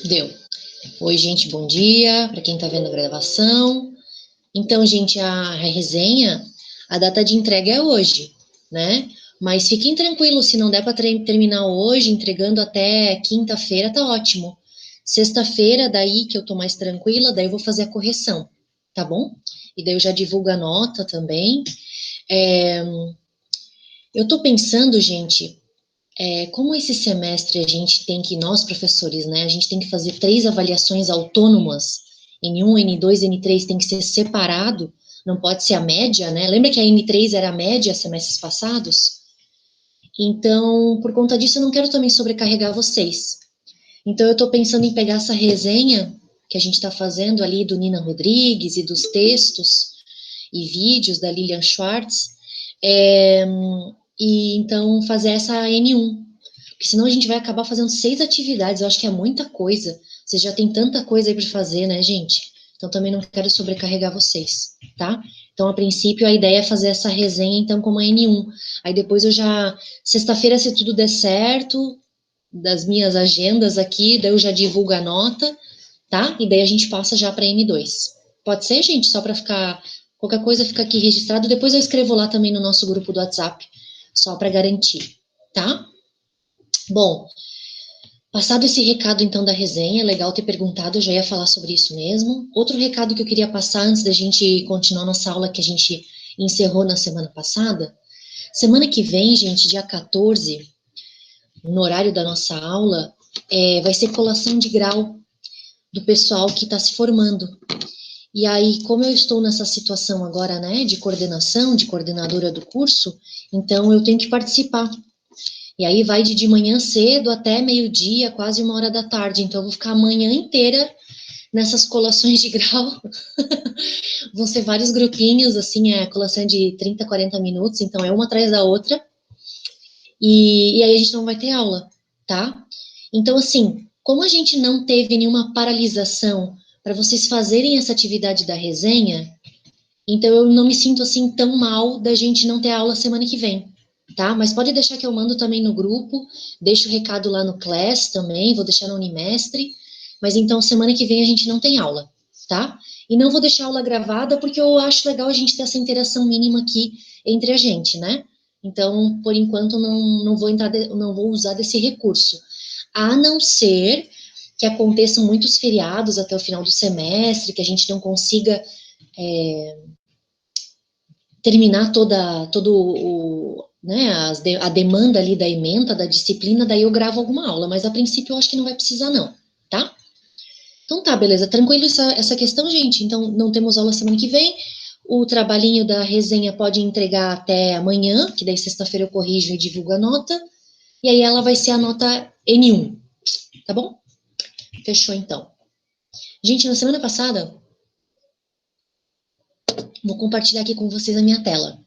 Deu. Oi, gente, bom dia. Para quem está vendo a gravação. Então, gente, a resenha, a data de entrega é hoje, né? Mas fiquem tranquilos, se não der para terminar hoje, entregando até quinta-feira, tá ótimo. Sexta-feira, daí que eu tô mais tranquila, daí eu vou fazer a correção, tá bom? E daí eu já divulgo a nota também. Eu tô pensando, gente, como esse semestre a gente tem que, nós professores, né, a gente tem que fazer 3 avaliações autônomas, N1, N2, N3 tem que ser separado, não pode ser a média, né? Lembra que a N3 era a média semestres passados? Então, por conta disso, eu não quero também sobrecarregar vocês. Então, eu estou pensando em pegar essa resenha que a gente está fazendo ali do Nina Rodrigues e dos textos e vídeos da Lilian Schwartz, é, e então fazer essa N1. Porque senão a gente vai acabar fazendo 6 atividades, eu acho que é muita coisa. Vocês já tem tanta coisa aí para fazer, né, gente? Então também não quero sobrecarregar vocês, tá? Então, a princípio, a ideia é fazer essa resenha, então, como a N1. Aí depois eu já, sexta-feira, se tudo der certo, das minhas agendas aqui, daí eu já divulgo a nota, tá? E daí a gente passa já para N2. Pode ser, gente? Só para ficar, qualquer coisa fica aqui registrado. Depois eu escrevo lá também no nosso grupo do WhatsApp, só para garantir, tá? Bom, passado esse recado, então, da resenha, é legal ter perguntado, eu já ia falar sobre isso mesmo. Outro recado que eu queria passar antes da gente continuar nossa aula que a gente encerrou na semana passada. Semana que vem, gente, dia 14, no horário da nossa aula, vai ser colação de grau do pessoal que está se formando. E aí, como eu estou nessa situação agora, né, de coordenação, de coordenadora do curso, então eu tenho que participar. E aí vai de manhã cedo até meio-dia, quase 1 hora da tarde. Então eu vou ficar a manhã inteira nessas colações de grau. Vão ser vários grupinhos, assim, colação de 30, 40 minutos, então é uma atrás da outra. E aí a gente não vai ter aula, tá? Então, assim, como a gente não teve nenhuma paralisação para vocês fazerem essa atividade da resenha, então eu não me sinto assim tão mal da gente não ter aula semana que vem, tá? Mas pode deixar que eu mando também no grupo, deixo o recado lá no Class também, vou deixar no Unimestre, mas então semana que vem a gente não tem aula, tá? E não vou deixar a aula gravada porque eu acho legal a gente ter essa interação mínima aqui entre a gente, né? Então, por enquanto, não vou não vou usar desse recurso. A não ser que aconteçam muitos feriados até o final do semestre, que a gente não consiga terminar todo né, a demanda ali da ementa, da disciplina, daí eu gravo alguma aula, mas a princípio eu acho que não vai precisar não, tá? Então tá, beleza, tranquilo essa questão, gente, então não temos aula semana que vem, o trabalhinho da resenha pode entregar até amanhã, que daí sexta-feira eu corrijo e divulgo a nota, e aí ela vai ser a nota N1, tá bom? Fechou então. Gente, na semana passada, vou compartilhar aqui com vocês a minha tela.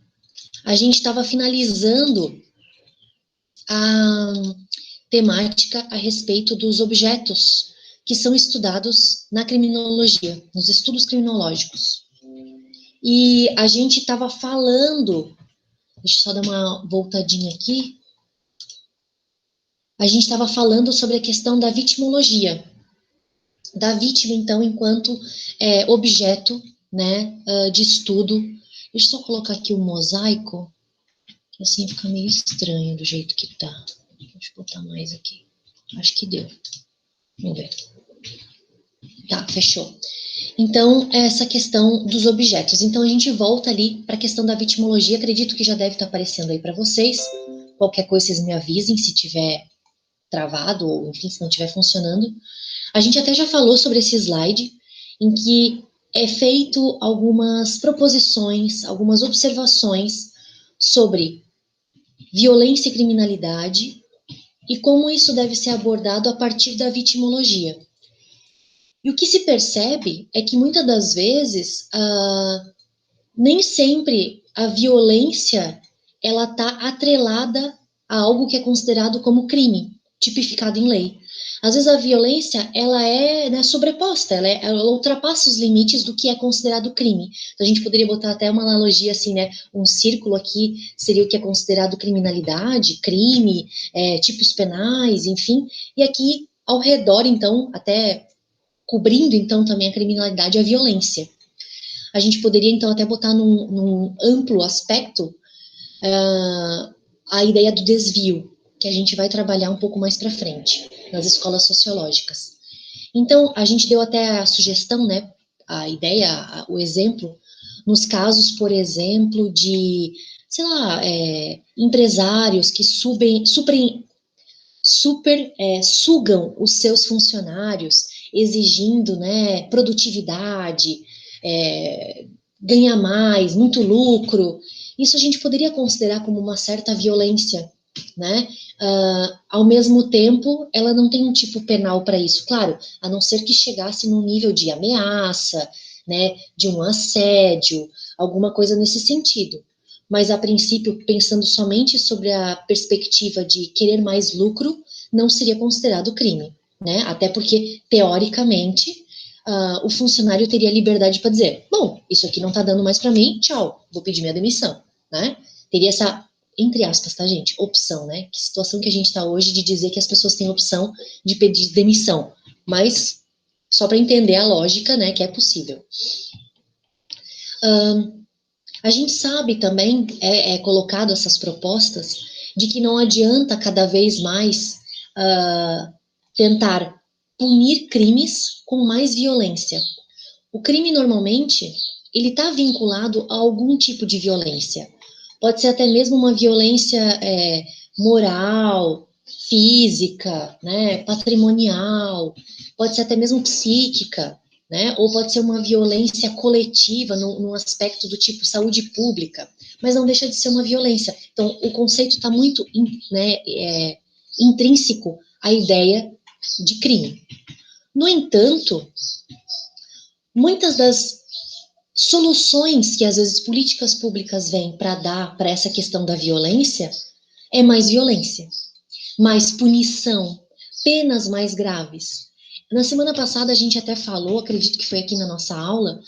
A gente estava finalizando a temática a respeito dos objetos que são estudados na criminologia, nos estudos criminológicos. E a gente estava falando, deixa eu só dar uma voltadinha aqui, a gente estava falando sobre a questão da vitimologia, da vítima, então, enquanto objeto, né, de estudo. Deixa eu só colocar aqui o mosaico, que assim fica meio estranho do jeito que tá. Deixa eu botar mais aqui. Acho que deu. Vamos ver. Tá, fechou. Então, essa questão dos objetos. Então, a gente volta ali para a questão da vitimologia. Acredito que já deve estar aparecendo aí para vocês. Qualquer coisa, vocês me avisem se tiver travado ou, enfim, se não estiver funcionando. A gente até já falou sobre esse slide, em que é feito algumas proposições, algumas observações sobre violência e criminalidade e como isso deve ser abordado a partir da vitimologia. E o que se percebe é que muitas das vezes nem sempre a violência ela está atrelada a algo que é considerado como crime, tipificado em lei. Às vezes a violência ela é, né, sobreposta, ela ultrapassa os limites do que é considerado crime. Então a gente poderia botar até uma analogia assim, né? Um círculo aqui seria o que é considerado criminalidade, crime, tipos penais, enfim. E aqui ao redor, então, até cobrindo, então, também a criminalidade e a violência. A gente poderia, então, até botar num amplo aspecto a ideia do desvio, que a gente vai trabalhar um pouco mais para frente, nas escolas sociológicas. Então, a gente deu até a sugestão, né, a ideia, o exemplo, nos casos, por exemplo, de, sei lá, empresários que sugam os seus funcionários, exigindo, né, produtividade, ganhar mais, muito lucro. Isso a gente poderia considerar como uma certa violência, né? Ao mesmo tempo, ela não tem um tipo penal para isso, claro, a não ser que chegasse num nível de ameaça, né, de um assédio, alguma coisa nesse sentido. Mas, a princípio, pensando somente sobre a perspectiva de querer mais lucro, não seria considerado crime, né? Até porque, teoricamente, o funcionário teria liberdade para dizer, bom, isso aqui não está dando mais para mim, tchau, vou pedir minha demissão, né? Teria essa, entre aspas, tá, gente? Opção, né? Que situação que a gente está hoje de dizer que as pessoas têm opção de pedir demissão. Mas, só para entender a lógica, né, que é possível. A gente sabe também, colocado essas propostas, de que não adianta cada vez mais tentar punir crimes com mais violência. O crime, normalmente, ele está vinculado a algum tipo de violência. Pode ser até mesmo uma violência moral, física, né, patrimonial, pode ser até mesmo psíquica, né, ou pode ser uma violência coletiva num aspecto do tipo saúde pública, mas não deixa de ser uma violência. Então, o conceito está muito intrínseco à ideia de crime. No entanto, muitas das soluções que às vezes políticas públicas vêm para dar para essa questão da violência é mais violência, mais punição, penas mais graves. Na semana passada a gente até falou, acredito que foi aqui na nossa aula,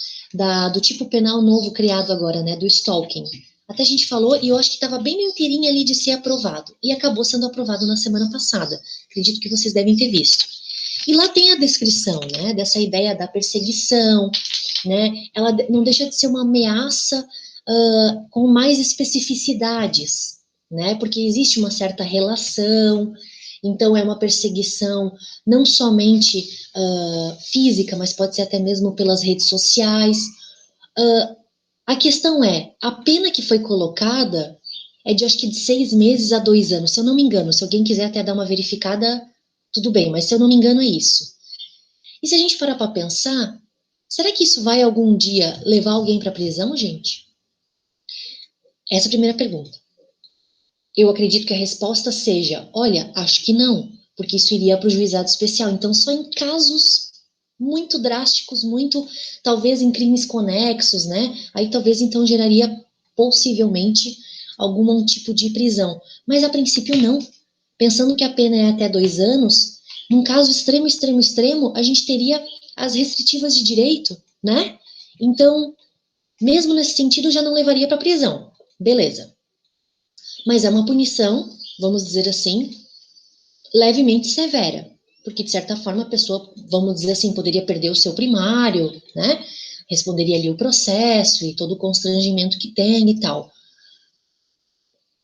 do tipo penal novo criado agora, né, do stalking. Até a gente falou e eu acho que estava bem na inteirinha ali de ser aprovado. E acabou sendo aprovado na semana passada. Acredito que vocês devem ter visto. E lá tem a descrição, né, dessa ideia da perseguição, né, ela não deixa de ser uma ameaça com mais especificidades, né, porque existe uma certa relação, então é uma perseguição não somente física, mas pode ser até mesmo pelas redes sociais. A questão é, a pena que foi colocada é de acho que de 6 meses a 2 anos, se eu não me engano, se alguém quiser até dar uma verificada, tudo bem, mas se eu não me engano é isso. E se a gente parar para pensar, será que isso vai algum dia levar alguém para prisão, gente? Essa é a primeira pergunta. Eu acredito que a resposta seja, olha, acho que não, porque isso iria para o juizado especial. Então, só em casos muito drásticos, talvez em crimes conexos, né? Aí talvez então geraria possivelmente algum tipo de prisão. Mas a princípio não. Pensando que a pena é até 2 anos, num caso extremo, extremo, extremo, a gente teria as restritivas de direito, né? Então, mesmo nesse sentido, já não levaria para prisão. Beleza. Mas é uma punição, vamos dizer assim, levemente severa. Porque, de certa forma, a pessoa, vamos dizer assim, poderia perder o seu primário, né? Responderia ali o processo e todo o constrangimento que tem e tal.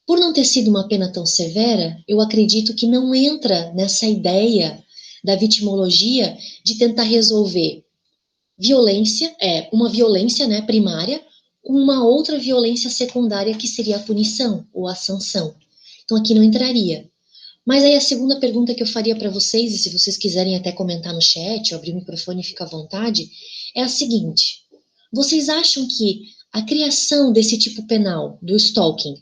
Por não ter sido uma pena tão severa, eu acredito que não entra nessa ideia da vitimologia de tentar resolver uma violência, né, primária, com uma outra violência secundária que seria a punição ou a sanção. Então aqui não entraria. Mas aí a segunda pergunta que eu faria para vocês, e se vocês quiserem até comentar no chat, abrir o microfone e ficar à vontade, é a seguinte: vocês acham que a criação desse tipo penal, do stalking,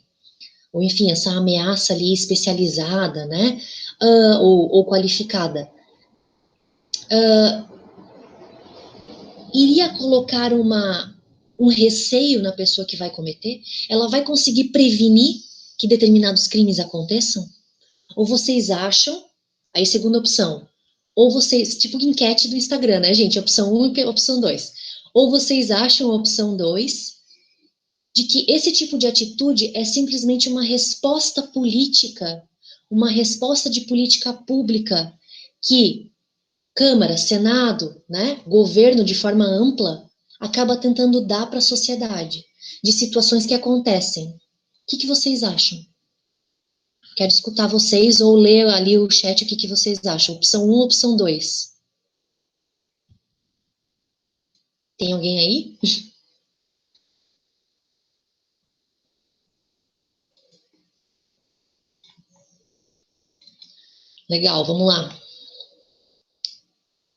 ou enfim, essa ameaça ali especializada, né, ou qualificada, iria colocar um receio na pessoa que vai cometer? Ela vai conseguir prevenir que determinados crimes aconteçam? Ou vocês acham, aí segunda opção, ou vocês, tipo enquete do Instagram, né, gente, opção 1 e opção 2. Ou vocês acham a opção 2 de que esse tipo de atitude é simplesmente uma resposta política, uma resposta de política pública que Câmara, Senado, né, governo de forma ampla, acaba tentando dar para a sociedade, de situações que acontecem. O que vocês acham? Quero escutar vocês ou ler ali o chat o que vocês acham. Opção 1 ou opção 2? Tem alguém aí? Legal, vamos lá.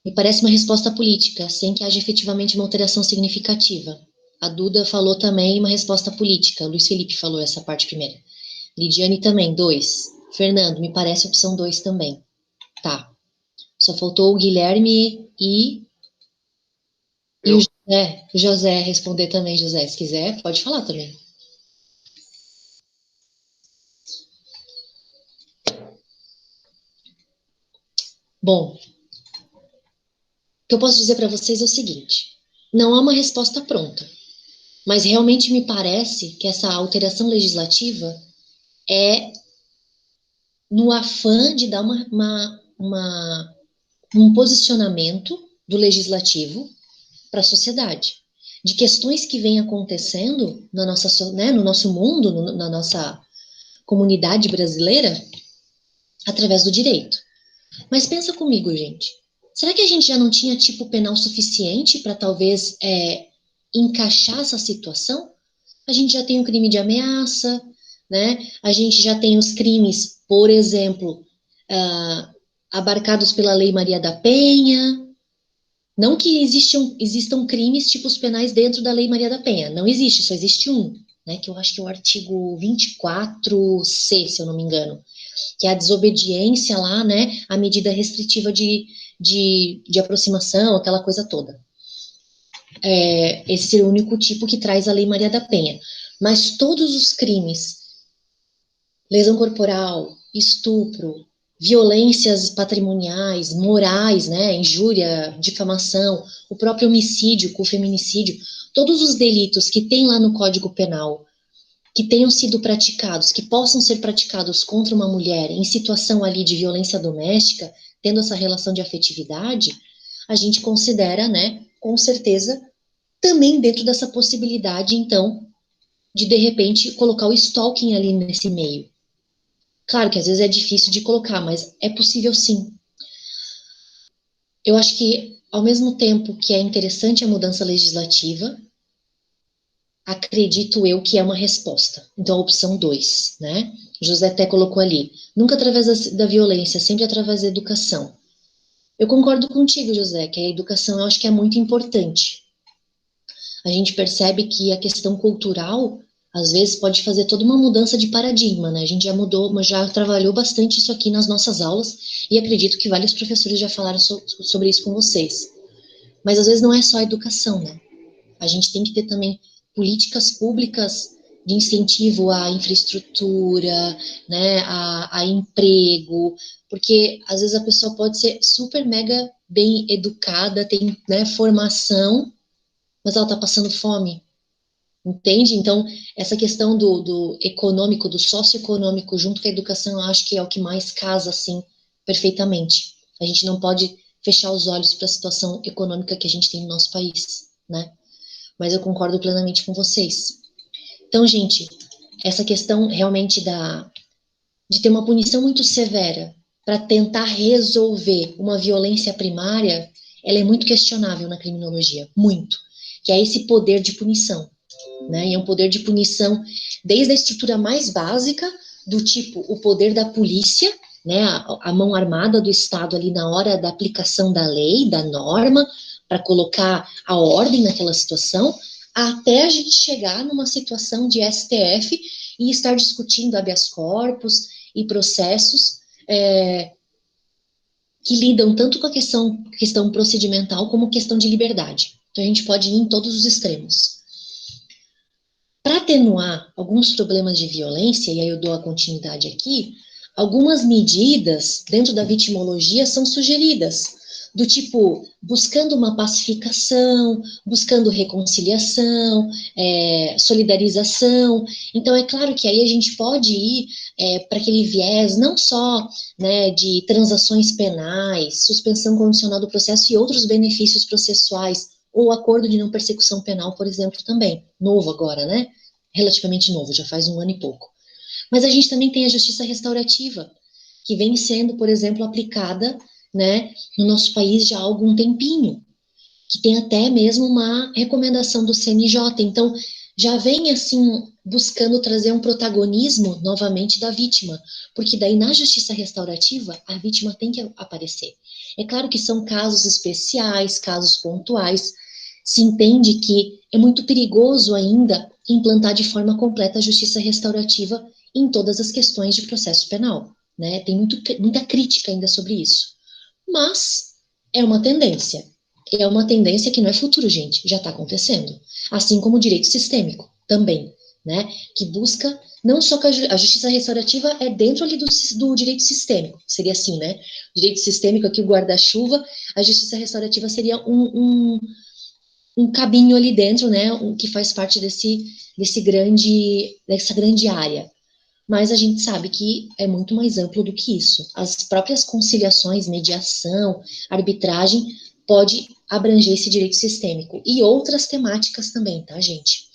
Me parece uma resposta política, sem que haja efetivamente uma alteração significativa. A Duda falou também uma resposta política. O Luiz Felipe falou essa parte primeira. Lidiane também, 2. Fernando, me parece opção 2 também. Tá. Só faltou o Guilherme e o José. O José responder também, José. Se quiser, pode falar também. Bom, o que eu posso dizer para vocês é o seguinte: não há uma resposta pronta, mas realmente me parece que essa alteração legislativa é no afã de dar um posicionamento do legislativo para a sociedade, de questões que vêm acontecendo na nossa, né, no nosso mundo, na nossa comunidade brasileira, através do direito. Mas pensa comigo, gente. Será que a gente já não tinha tipo penal suficiente para talvez encaixar essa situação? A gente já tem o crime de ameaça, né? A gente já tem os crimes, por exemplo, abarcados pela Lei Maria da Penha. Não que existam crimes tipos penais dentro da Lei Maria da Penha. Não existe, só existe um, né? Que eu acho que é o artigo 24C, se eu não me engano, que é a desobediência lá, né? A medida restritiva de aproximação, aquela coisa toda. Esse seria o único tipo que traz a Lei Maria da Penha. Mas todos os crimes, lesão corporal, estupro, violências patrimoniais, morais, né, injúria, difamação, o próprio homicídio, o feminicídio, todos os delitos que tem lá no Código Penal, que tenham sido praticados, que possam ser praticados contra uma mulher em situação ali de violência doméstica, tendo essa relação de afetividade, a gente considera, né, com certeza, também dentro dessa possibilidade, então, de repente, colocar o stalking ali nesse meio. Claro que às vezes é difícil de colocar, mas é possível sim. Eu acho que, ao mesmo tempo que é interessante a mudança legislativa, acredito eu que é uma resposta. Então, a opção 2, né? José até colocou ali, nunca através da violência, sempre através da educação. Eu concordo contigo, José, que a educação eu acho que é muito importante. A gente percebe que a questão cultural, às vezes, pode fazer toda uma mudança de paradigma, né? A gente já mudou, mas já trabalhou bastante isso aqui nas nossas aulas, e acredito que vários professores já falaram sobre isso com vocês. Mas às vezes não é só a educação, né? A gente tem que ter também políticas públicas de incentivo à infraestrutura, né, a emprego, porque às vezes a pessoa pode ser super mega bem educada, tem, né, formação, mas ela está passando fome, entende? Então, essa questão do econômico, do socioeconômico, junto com a educação, eu acho que é o que mais casa, assim, perfeitamente. A gente não pode fechar os olhos para a situação econômica que a gente tem no nosso país, né? Mas eu concordo plenamente com vocês. Então, gente, essa questão realmente de ter uma punição muito severa para tentar resolver uma violência primária, ela é muito questionável na criminologia, muito. Que é esse poder de punição, né? E é um poder de punição desde a estrutura mais básica, do tipo o poder da polícia, né? A mão armada do Estado ali na hora da aplicação da lei, da norma, para colocar a ordem naquela situação, até a gente chegar numa situação de STF e estar discutindo habeas corpus e processos que lidam tanto com a questão procedimental como questão de liberdade. Então a gente pode ir em todos os extremos. Para atenuar alguns problemas de violência, e aí eu dou a continuidade aqui, algumas medidas dentro da vitimologia são sugeridas. do tipo, buscando uma pacificação, buscando reconciliação, solidarização. Então, é claro que aí a gente pode ir para aquele viés não só, né, de transações penais, suspensão condicional do processo e outros benefícios processuais, ou acordo de não persecução penal, por exemplo, também. Novo agora, né? Relativamente novo, já faz 1 ano e pouco. Mas a gente também tem a justiça restaurativa, que vem sendo, por exemplo, aplicada, né, no nosso país já há algum tempinho, que tem até mesmo uma recomendação do CNJ. Então, já vem, assim, buscando trazer um protagonismo, novamente, da vítima, porque daí, na justiça restaurativa, a vítima tem que aparecer. É claro que são casos especiais, casos pontuais, se entende que é muito perigoso ainda implantar de forma completa a justiça restaurativa em todas as questões de processo penal, né? Tem muita crítica ainda sobre isso. Mas é uma tendência. É uma tendência que não é futuro, gente, já está acontecendo. Assim como o direito sistêmico, também, né? Que busca, não só que a justiça restaurativa é dentro ali do direito sistêmico, seria assim, né? Direito sistêmico aqui, o guarda-chuva, a justiça restaurativa seria um cabinho ali dentro, né? Que faz parte dessa grande área. Mas a gente sabe que é muito mais amplo do que isso. As próprias conciliações, mediação, arbitragem, pode abranger esse direito sistêmico. E outras temáticas também, tá, gente?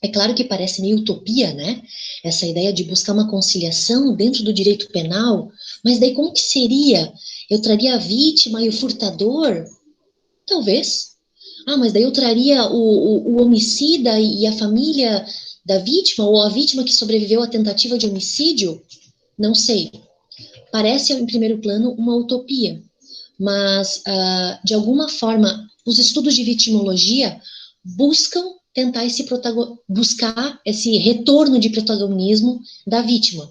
É claro que parece meio utopia, né? Essa ideia de buscar uma conciliação dentro do direito penal, mas daí como que seria? Eu traria a vítima e o furtador? Talvez. Ah, mas daí eu traria o homicida e a família da vítima, ou a vítima que sobreviveu à tentativa de homicídio? Não sei. Parece, em primeiro plano, uma utopia. Mas, de alguma forma, os estudos de vitimologia buscam buscar esse retorno de protagonismo da vítima.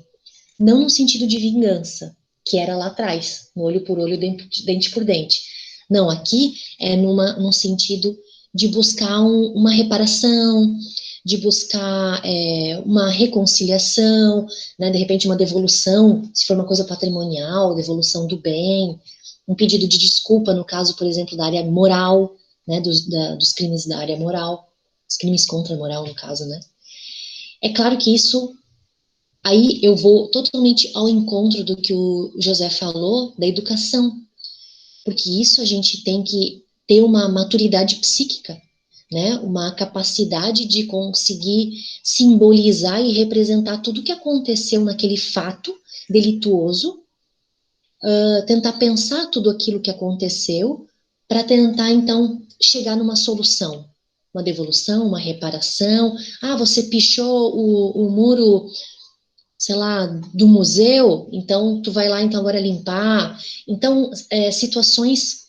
Não no sentido de vingança, que era lá atrás, no olho por olho, dente por dente. Não, aqui é num sentido de buscar uma reparação, de buscar uma reconciliação, né, de repente uma devolução, se for uma coisa patrimonial, devolução do bem, um pedido de desculpa, no caso, por exemplo, da área moral, né, dos crimes da área moral, os crimes contra a moral, no caso, né. É claro que isso, aí eu vou totalmente ao encontro do que o José falou, da educação, porque isso a gente tem que ter uma maturidade psíquica, né, uma capacidade de conseguir simbolizar e representar tudo o que aconteceu naquele fato delituoso, tentar pensar tudo aquilo que aconteceu, para tentar, então, chegar numa solução, uma devolução, uma reparação. Ah, você pichou o muro, sei lá, do museu, então tu vai lá então agora limpar. Então, situações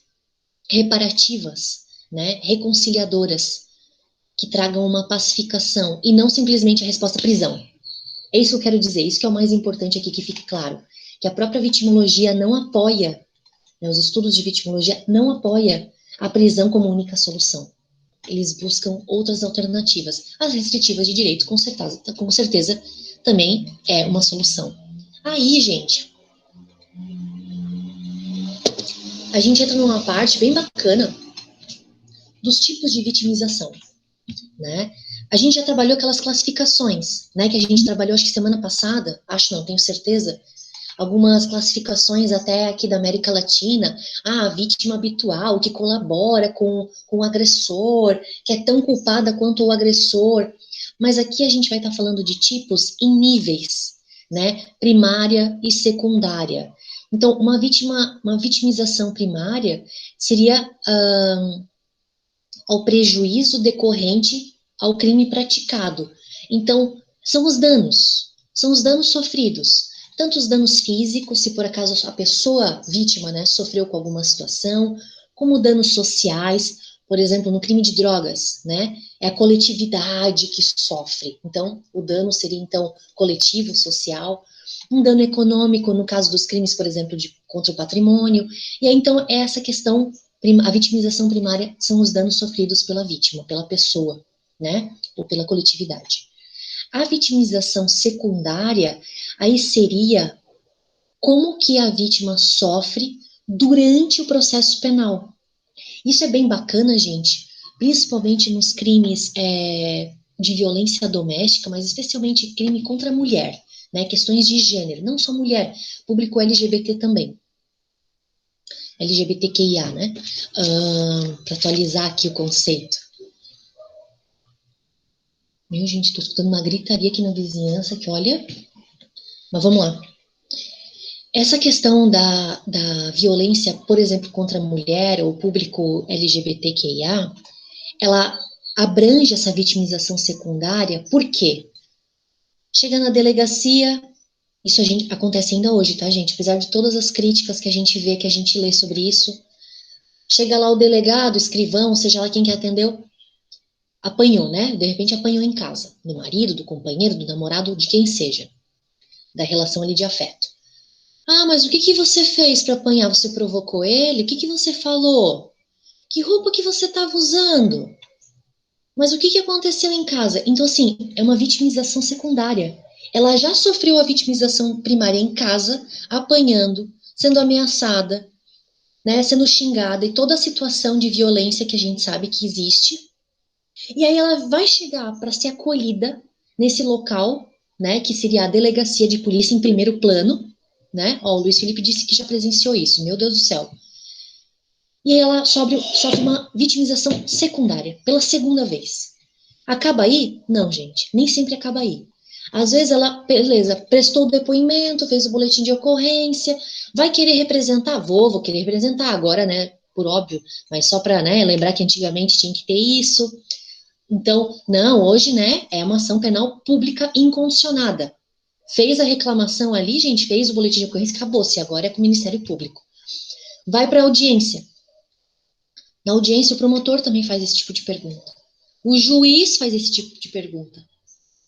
reparativas, né, reconciliadoras, que tragam uma pacificação e não simplesmente a resposta prisão. É isso que eu quero dizer, isso que é o mais importante aqui, que fique claro, que a própria vitimologia não apoia, né, os estudos de vitimologia não apoia a prisão como única solução. Eles buscam outras alternativas. As restritivas de direito, com certeza também é uma solução. Aí, gente, a gente entra numa parte bem bacana dos tipos de vitimização, né? A gente já trabalhou aquelas classificações, né, que a gente trabalhou, acho que semana passada, acho não, tenho certeza, algumas classificações até aqui da América Latina, a vítima habitual, que colabora com o agressor, que é tão culpada quanto o agressor, mas aqui a gente vai estar falando de tipos em níveis, né, primária e secundária. Então, uma vitimização primária seria ao prejuízo decorrente ao crime praticado. Então, são os danos sofridos, tanto os danos físicos, se por acaso a pessoa vítima, né, sofreu com alguma situação, como danos sociais, por exemplo, no crime de drogas, né, é a coletividade que sofre. Então, o dano seria, então, coletivo, social, um dano econômico, no caso dos crimes, por exemplo, contra o patrimônio, e aí, então, é essa questão, a vitimização primária são os danos sofridos pela vítima, pela pessoa, né, ou pela coletividade. A vitimização secundária, aí seria como que a vítima sofre durante o processo penal. Isso é bem bacana, gente, principalmente nos crimes de violência doméstica, mas especialmente crime contra a mulher, né? Questões de gênero, não só mulher, público LGBT também. LGBTQIA, né? Para atualizar aqui o conceito. Meu, gente, tô escutando uma gritaria aqui na vizinhança que, olha... Mas vamos lá. Essa questão da violência, por exemplo, contra a mulher ou público LGBTQIA, ela abrange essa vitimização secundária, por quê? Chega na delegacia, isso acontece ainda hoje, tá, gente? Apesar de todas as críticas que a gente vê, que a gente lê sobre isso, chega lá o delegado, o escrivão, seja lá quem que atendeu, apanhou, né? De repente apanhou em casa, do marido, do companheiro, do namorado, de quem seja, da relação ali de afeto. Ah, mas o que que você fez para apanhar? Você provocou ele? O que que você falou? Que roupa que você estava usando? Mas o que que aconteceu em casa? Então, assim, é uma vitimização secundária. Ela já sofreu a vitimização primária em casa, apanhando, sendo ameaçada, né, sendo xingada e toda a situação de violência que a gente sabe que existe. E aí ela vai chegar para ser acolhida nesse local, né, que seria a delegacia de polícia em primeiro plano, né? Ó, o Luiz Felipe disse que já presenciou isso, meu Deus do céu. E aí ela sofre uma vitimização secundária, pela segunda vez. Acaba aí? Não, gente, nem sempre acaba aí. Às vezes ela, beleza, prestou o depoimento, fez o boletim de ocorrência, vai querer representar? Vou querer representar agora, né, por óbvio, mas só para, né, lembrar que antigamente tinha que ter isso. Então, não, hoje, né, é uma ação penal pública incondicionada. Fez a reclamação ali, gente, fez o boletim de ocorrência, acabou-se, agora é com o Ministério Público. Vai para a audiência. Na audiência, o promotor também faz esse tipo de pergunta. O juiz faz esse tipo de pergunta,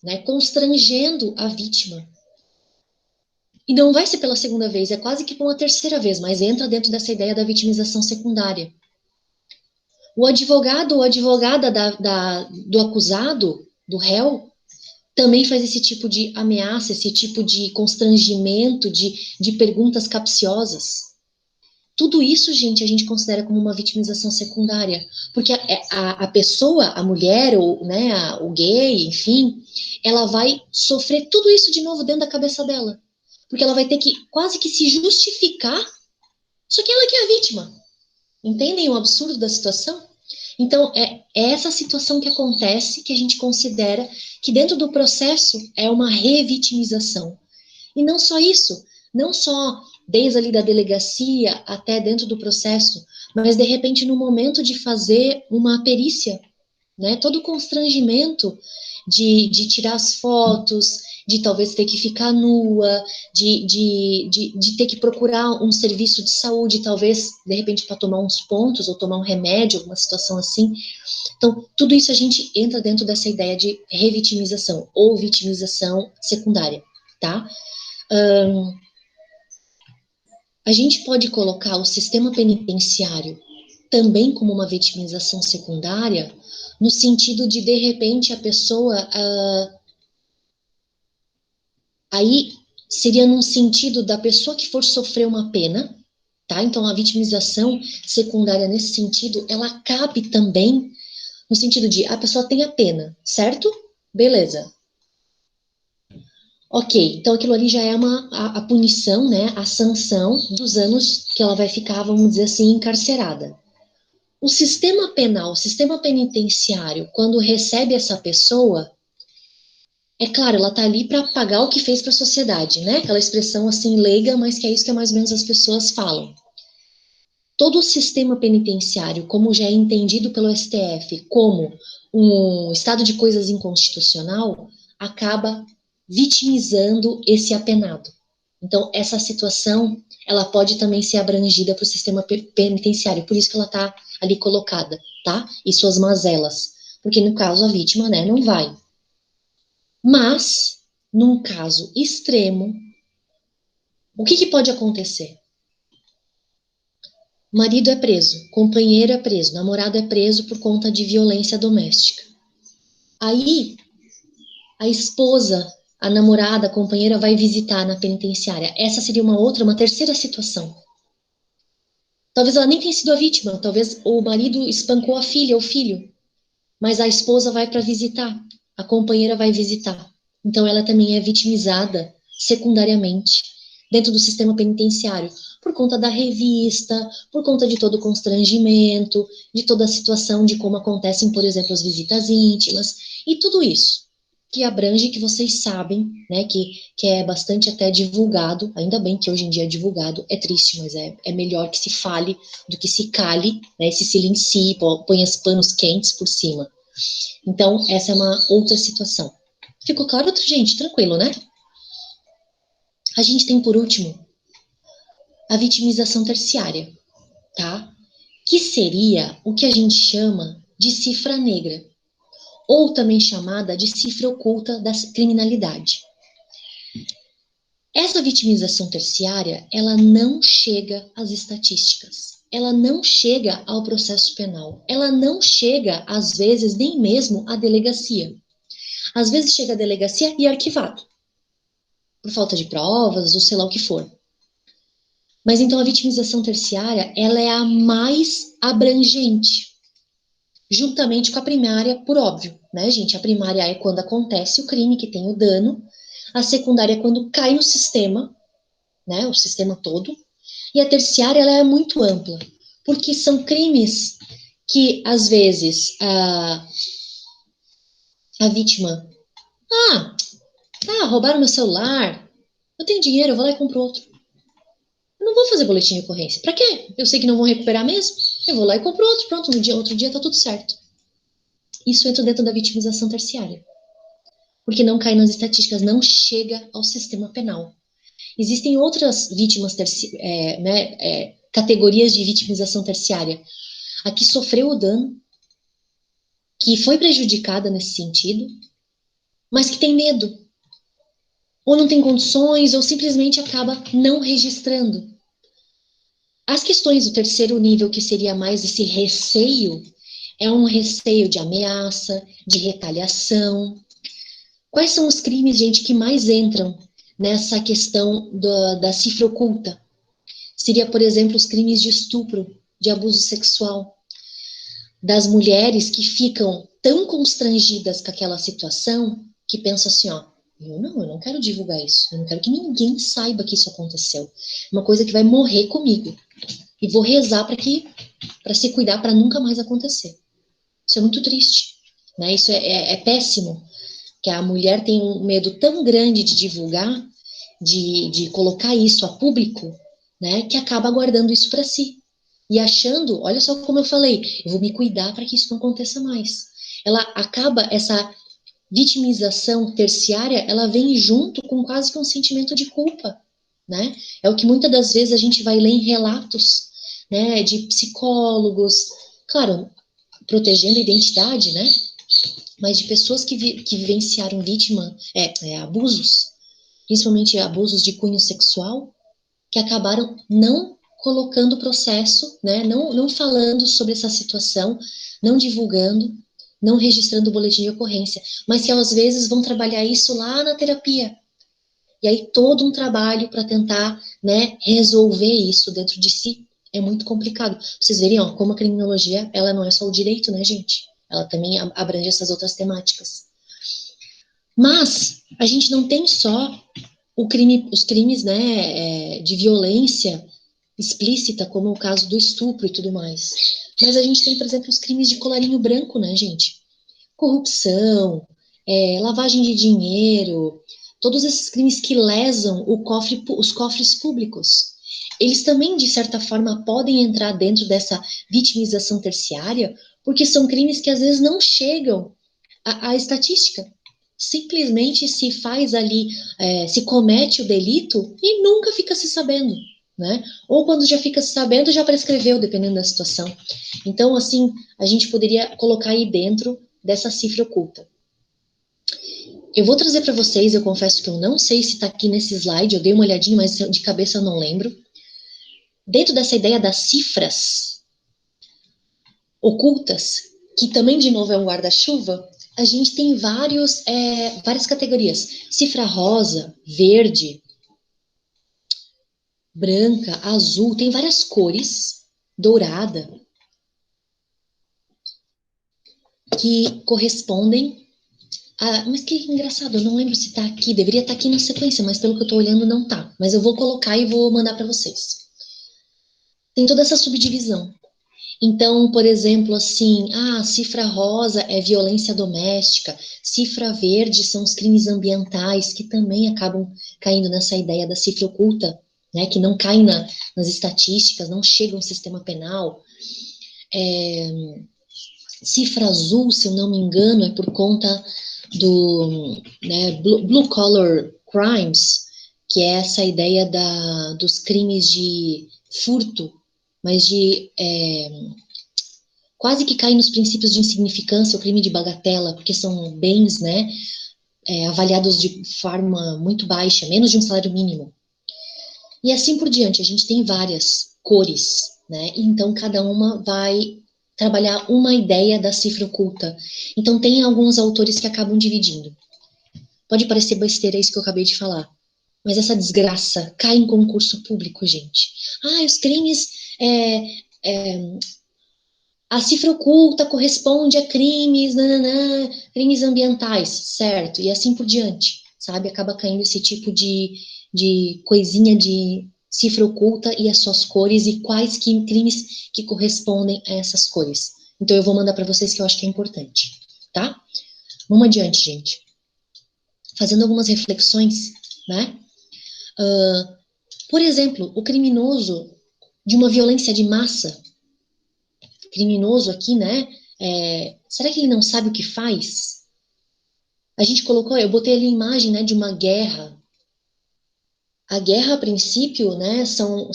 né, constrangendo a vítima. E não vai ser pela segunda vez, é quase que por uma terceira vez, mas entra dentro dessa ideia da vitimização secundária. O advogado ou advogada do acusado, do réu, também faz esse tipo de ameaça, esse tipo de constrangimento, de perguntas capciosas. Tudo isso, gente, a gente considera como uma vitimização secundária, porque a pessoa, a mulher, ou né, o gay, enfim, ela vai sofrer tudo isso de novo dentro da cabeça dela, porque ela vai ter que quase que se justificar, só que ela que é a vítima. Entendem o absurdo da situação? Então, é essa situação que acontece que a gente considera que dentro do processo é uma revitimização. E não só isso, não só desde ali da delegacia até dentro do processo, mas de repente no momento de fazer uma perícia, né? Todo o constrangimento de tirar as fotos, de talvez ter que ficar nua, de ter que procurar um serviço de saúde, talvez, de repente, para tomar uns pontos ou tomar um remédio, alguma situação assim. Então, tudo isso a gente entra dentro dessa ideia de revitimização ou vitimização secundária, tá? A gente pode colocar o sistema penitenciário também como uma vitimização secundária, no sentido de repente, a pessoa. Aí seria num sentido da pessoa que for sofrer uma pena, tá? Então, a vitimização secundária nesse sentido, ela cabe também no sentido de a pessoa tem a pena, certo? Beleza. Ok, então aquilo ali já é a punição, né? A sanção dos anos que ela vai ficar, vamos dizer assim, encarcerada. O sistema penal, o sistema penitenciário, quando recebe essa pessoa, é claro, ela tá ali para pagar o que fez para a sociedade, né? Aquela expressão assim leiga, mas que é isso que mais ou menos as pessoas falam. Todo o sistema penitenciário, como já é entendido pelo STF como um estado de coisas inconstitucional, acaba vitimizando esse apenado. Então, essa situação, ela pode também ser abrangida para o sistema penitenciário, por isso que ela está ali colocada, tá? E suas mazelas. Porque, no caso, a vítima, né, não vai. Mas, num caso extremo, o que pode acontecer? Marido é preso, companheiro é preso, namorado é preso por conta de violência doméstica. Aí, a esposa, a namorada, a companheira vai visitar na penitenciária. Essa seria uma terceira situação. Talvez ela nem tenha sido a vítima, talvez o marido espancou a filha, o filho, mas a esposa vai para visitar, a companheira vai visitar. Então ela também é vitimizada secundariamente dentro do sistema penitenciário, por conta da revista, por conta de todo o constrangimento, de toda a situação de como acontecem, por exemplo, as visitas íntimas, e tudo isso que abrange, que vocês sabem, né, que é bastante até divulgado, ainda bem que hoje em dia é divulgado, é triste, mas é melhor que se fale do que se cale, né, se silencie, põe os panos quentes por cima. Então, essa é uma outra situação. Ficou claro, gente? Tranquilo, né? A gente tem, por último, a vitimização terciária, tá? Que seria o que a gente chama de cifra negra, ou também chamada de cifra oculta da criminalidade. Essa vitimização terciária, ela não chega às estatísticas, ela não chega ao processo penal, ela não chega, às vezes, nem mesmo à delegacia. Às vezes chega à delegacia e é arquivado, por falta de provas, ou sei lá o que for. Mas então a vitimização terciária, ela é a mais abrangente, juntamente com a primária, por óbvio, né, gente? A primária é quando acontece o crime, que tem o dano, a secundária é quando cai no sistema, né, o sistema todo, e a terciária, ela é muito ampla, porque são crimes que, às vezes, a vítima, roubaram meu celular, eu tenho dinheiro, eu vou lá e compro outro. Eu não vou fazer boletim de ocorrência. Pra quê? Eu sei que não vão recuperar mesmo. Eu vou lá e compro outro. Pronto, outro dia tá tudo certo. Isso entra dentro da vitimização terciária. Porque não cai nas estatísticas, não chega ao sistema penal. Existem outras vítimas, categorias de vitimização terciária. A que sofreu o dano, que foi prejudicada nesse sentido, mas que tem medo. Ou não tem condições, ou simplesmente acaba não registrando. As questões do terceiro nível, que seria mais esse receio, é um receio de ameaça, de retaliação. Quais são os crimes, gente, que mais entram nessa questão da cifra oculta? Seria, por exemplo, os crimes de estupro, de abuso sexual, das mulheres que ficam tão constrangidas com aquela situação que pensam assim, ó, eu não quero divulgar isso, eu não quero que ninguém saiba que isso aconteceu. Uma coisa que vai morrer comigo. E vou rezar para se cuidar para nunca mais acontecer. Isso é muito triste, né? Isso é péssimo, que a mulher tem um medo tão grande de divulgar, de colocar isso a público, né? Que acaba guardando isso para si e achando, olha só como eu falei, eu vou me cuidar para que isso não aconteça mais. Ela acaba essa vitimização terciária, ela vem junto com quase que um sentimento de culpa, né? É o que muitas das vezes a gente vai ler em relatos, né, de psicólogos, claro, protegendo a identidade, né? Mas de pessoas que vivenciaram abusos, principalmente abusos de cunho sexual, que acabaram não colocando o processo, né? Não falando sobre essa situação, não divulgando, não registrando o boletim de ocorrência, mas que às vezes vão trabalhar isso lá na terapia. E aí todo um trabalho para tentar, né, resolver isso dentro de si é muito complicado. Vocês verem, ó, como a criminologia, ela não é só o direito, né, gente? Ela também abrange essas outras temáticas. Mas a gente não tem só os crimes, né, de violência explícita, como o caso do estupro e tudo mais. Mas a gente tem, por exemplo, os crimes de colarinho branco, né, gente? Corrupção, lavagem de dinheiro, todos esses crimes que lesam os cofres públicos. Eles também, de certa forma, podem entrar dentro dessa vitimização terciária, porque são crimes que às vezes não chegam à estatística. Simplesmente se faz ali, se comete o delito e nunca fica se sabendo, né? Ou quando já fica se sabendo, já prescreveu, dependendo da situação. Então, assim, a gente poderia colocar aí dentro dessa cifra oculta. Eu vou trazer para vocês, eu confesso que eu não sei se está aqui nesse slide, eu dei uma olhadinha, mas de cabeça eu não lembro. Dentro dessa ideia das cifras ocultas, que também, de novo, é um guarda-chuva, a gente tem várias categorias. Cifra rosa, verde, branca, azul, tem várias cores, dourada, que correspondem a... Mas que engraçado, eu não lembro se tá aqui, deveria estar aqui na sequência, mas pelo que eu tô olhando não tá. Mas eu vou colocar e vou mandar para vocês. Tem toda essa subdivisão. Então, por exemplo, assim, cifra rosa é violência doméstica, cifra verde são os crimes ambientais, que também acabam caindo nessa ideia da cifra oculta, né, que não caem nas estatísticas, não chegam ao sistema penal. Cifra azul, se eu não me engano, é por conta do, né, blue collar crimes, que é essa ideia dos crimes de furto, mas quase que cai nos princípios de insignificância, o crime de bagatela, porque são bens, né, avaliados de forma muito baixa, menos de um salário mínimo. E assim por diante, a gente tem várias cores, né, então cada uma vai trabalhar uma ideia da cifra oculta. Então tem alguns autores que acabam dividindo. Pode parecer besteira isso que eu acabei de falar, mas essa desgraça cai em concurso público, gente. Os crimes a cifra oculta corresponde a crimes, crimes ambientais, certo? E assim por diante, sabe? Acaba caindo esse tipo de coisinha de cifra oculta e as suas cores e quais crimes que correspondem a essas cores. Então eu vou mandar para vocês que eu acho que é importante, tá? Vamos adiante, gente. Fazendo algumas reflexões, né? Por exemplo, o criminoso de uma violência de massa, criminoso aqui, né? Será que ele não sabe o que faz? A gente colocou, eu botei ali a imagem, né, de uma guerra. A guerra, a princípio, né, são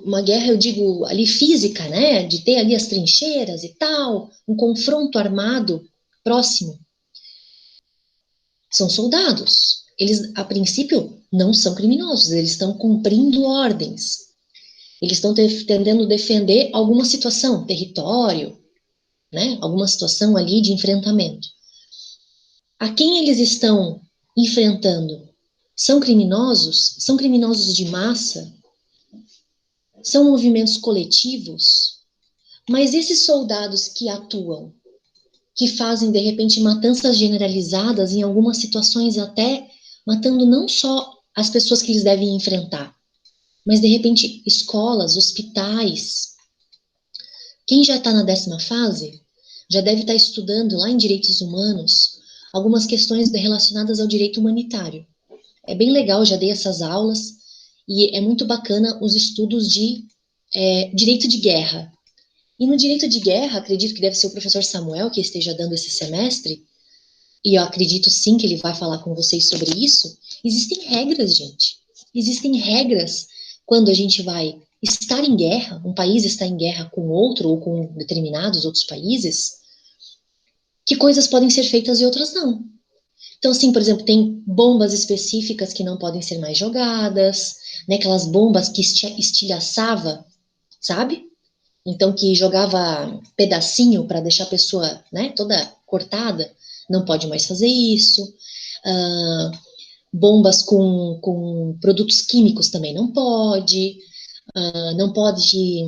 uma guerra, eu digo, ali física, né, de ter ali as trincheiras e tal, um confronto armado próximo. São soldados. Eles, a princípio, não são criminosos, eles estão cumprindo ordens. Eles estão tentando defender alguma situação, território, né, alguma situação ali de enfrentamento. A quem eles estão enfrentando? São criminosos? São criminosos de massa? São movimentos coletivos? Mas esses soldados que atuam, que fazem de repente matanças generalizadas, em algumas situações até matando não só as pessoas que eles devem enfrentar, mas de repente escolas, hospitais. Quem já está na 10ª fase já deve estar estudando lá em direitos humanos algumas questões relacionadas ao direito humanitário. É bem legal, já dei essas aulas, e é muito bacana os estudos de direito de guerra. E no direito de guerra, acredito que deve ser o professor Samuel que esteja dando esse semestre, e eu acredito sim que ele vai falar com vocês sobre isso. Existem regras, gente. Existem regras quando a gente vai estar em guerra, um país está em guerra com outro ou com determinados outros países, que coisas podem ser feitas e outras não. Então, assim, por exemplo, tem bombas específicas que não podem ser mais jogadas, né? Aquelas bombas que estilhaçava, sabe? Então, que jogava pedacinho para deixar a pessoa, né, toda cortada, não pode mais fazer isso. Bombas com produtos químicos também não pode. Não pode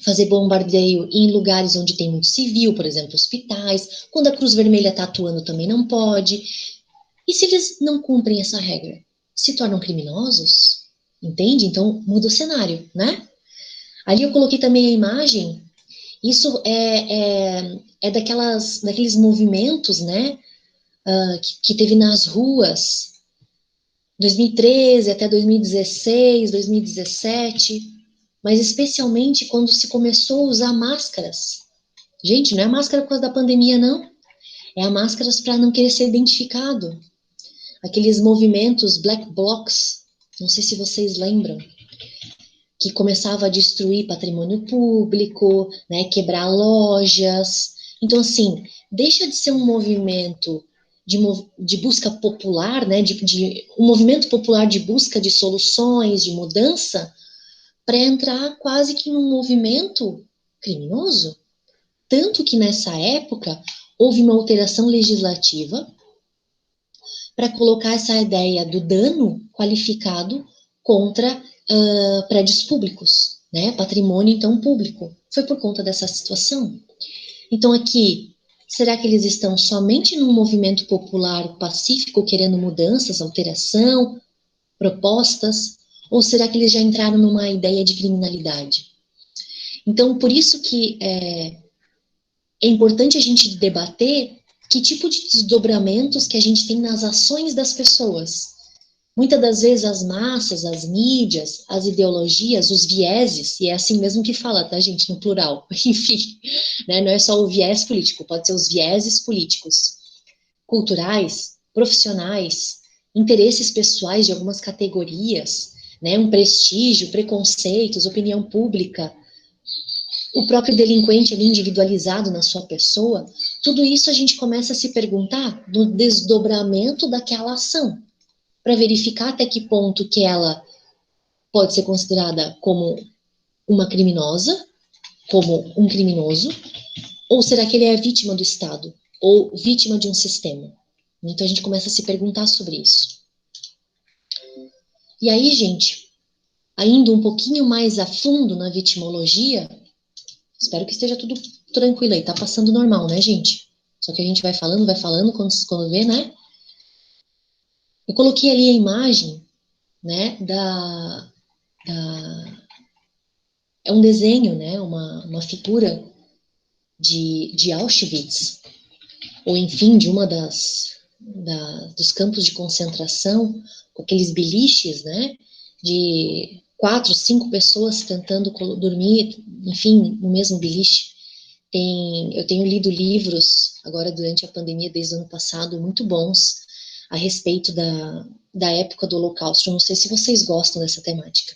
fazer bombardeio em lugares onde tem muito civil, por exemplo, hospitais. Quando a Cruz Vermelha está atuando também não pode. E se eles não cumprem essa regra? Se tornam criminosos? Entende? Então muda o cenário, né? Ali eu coloquei também a imagem. Isso é daqueles movimentos, né? Que teve nas ruas 2013 até 2016, 2017, mas especialmente quando se começou a usar máscaras. Gente, não é máscara por causa da pandemia, não. É a máscara para não querer ser identificado. Aqueles movimentos black blocs, não sei se vocês lembram, que começava a destruir patrimônio público, né, quebrar lojas. Então, assim, deixa de ser um movimento de busca popular, né, um movimento popular de busca de soluções, de mudança, para entrar quase que num movimento criminoso. Tanto que nessa época houve uma alteração legislativa para colocar essa ideia do dano qualificado contra prédios públicos. né? Patrimônio, então, público. Foi por conta dessa situação. Então, aqui, será que eles estão somente num movimento popular pacífico, querendo mudanças, alteração, propostas? Ou será que eles já entraram numa ideia de criminalidade? Então, por isso que é importante a gente debater que tipo de desdobramentos que a gente tem nas ações das pessoas. Muitas das vezes as massas, as mídias, as ideologias, os vieses, e é assim mesmo que fala, tá, gente, no plural, enfim, né, não é só o viés político, pode ser os vieses políticos, culturais, profissionais, interesses pessoais de algumas categorias, né, um prestígio, preconceitos, opinião pública, o próprio delinquente ali individualizado na sua pessoa, tudo isso a gente começa a se perguntar do desdobramento daquela ação, para verificar até que ponto que ela pode ser considerada como uma criminosa, como um criminoso, ou será que ele é vítima do Estado, ou vítima de um sistema? Então a gente começa a se perguntar sobre isso. E aí, gente, indo um pouquinho mais a fundo na vitimologia, espero que esteja tudo tranquilo aí, tá passando normal, né, gente? Só que a gente vai falando, quando vê, né? Eu coloquei ali a imagem, né, é um desenho, né, uma figura de Auschwitz, ou enfim, de uma dos campos de concentração, com aqueles biliches, né, de 4, 5 pessoas tentando dormir, enfim, no mesmo beliche. Eu tenho lido livros, agora durante a pandemia, desde o ano passado, muito bons, a respeito da época do Holocausto. Eu não sei se vocês gostam dessa temática.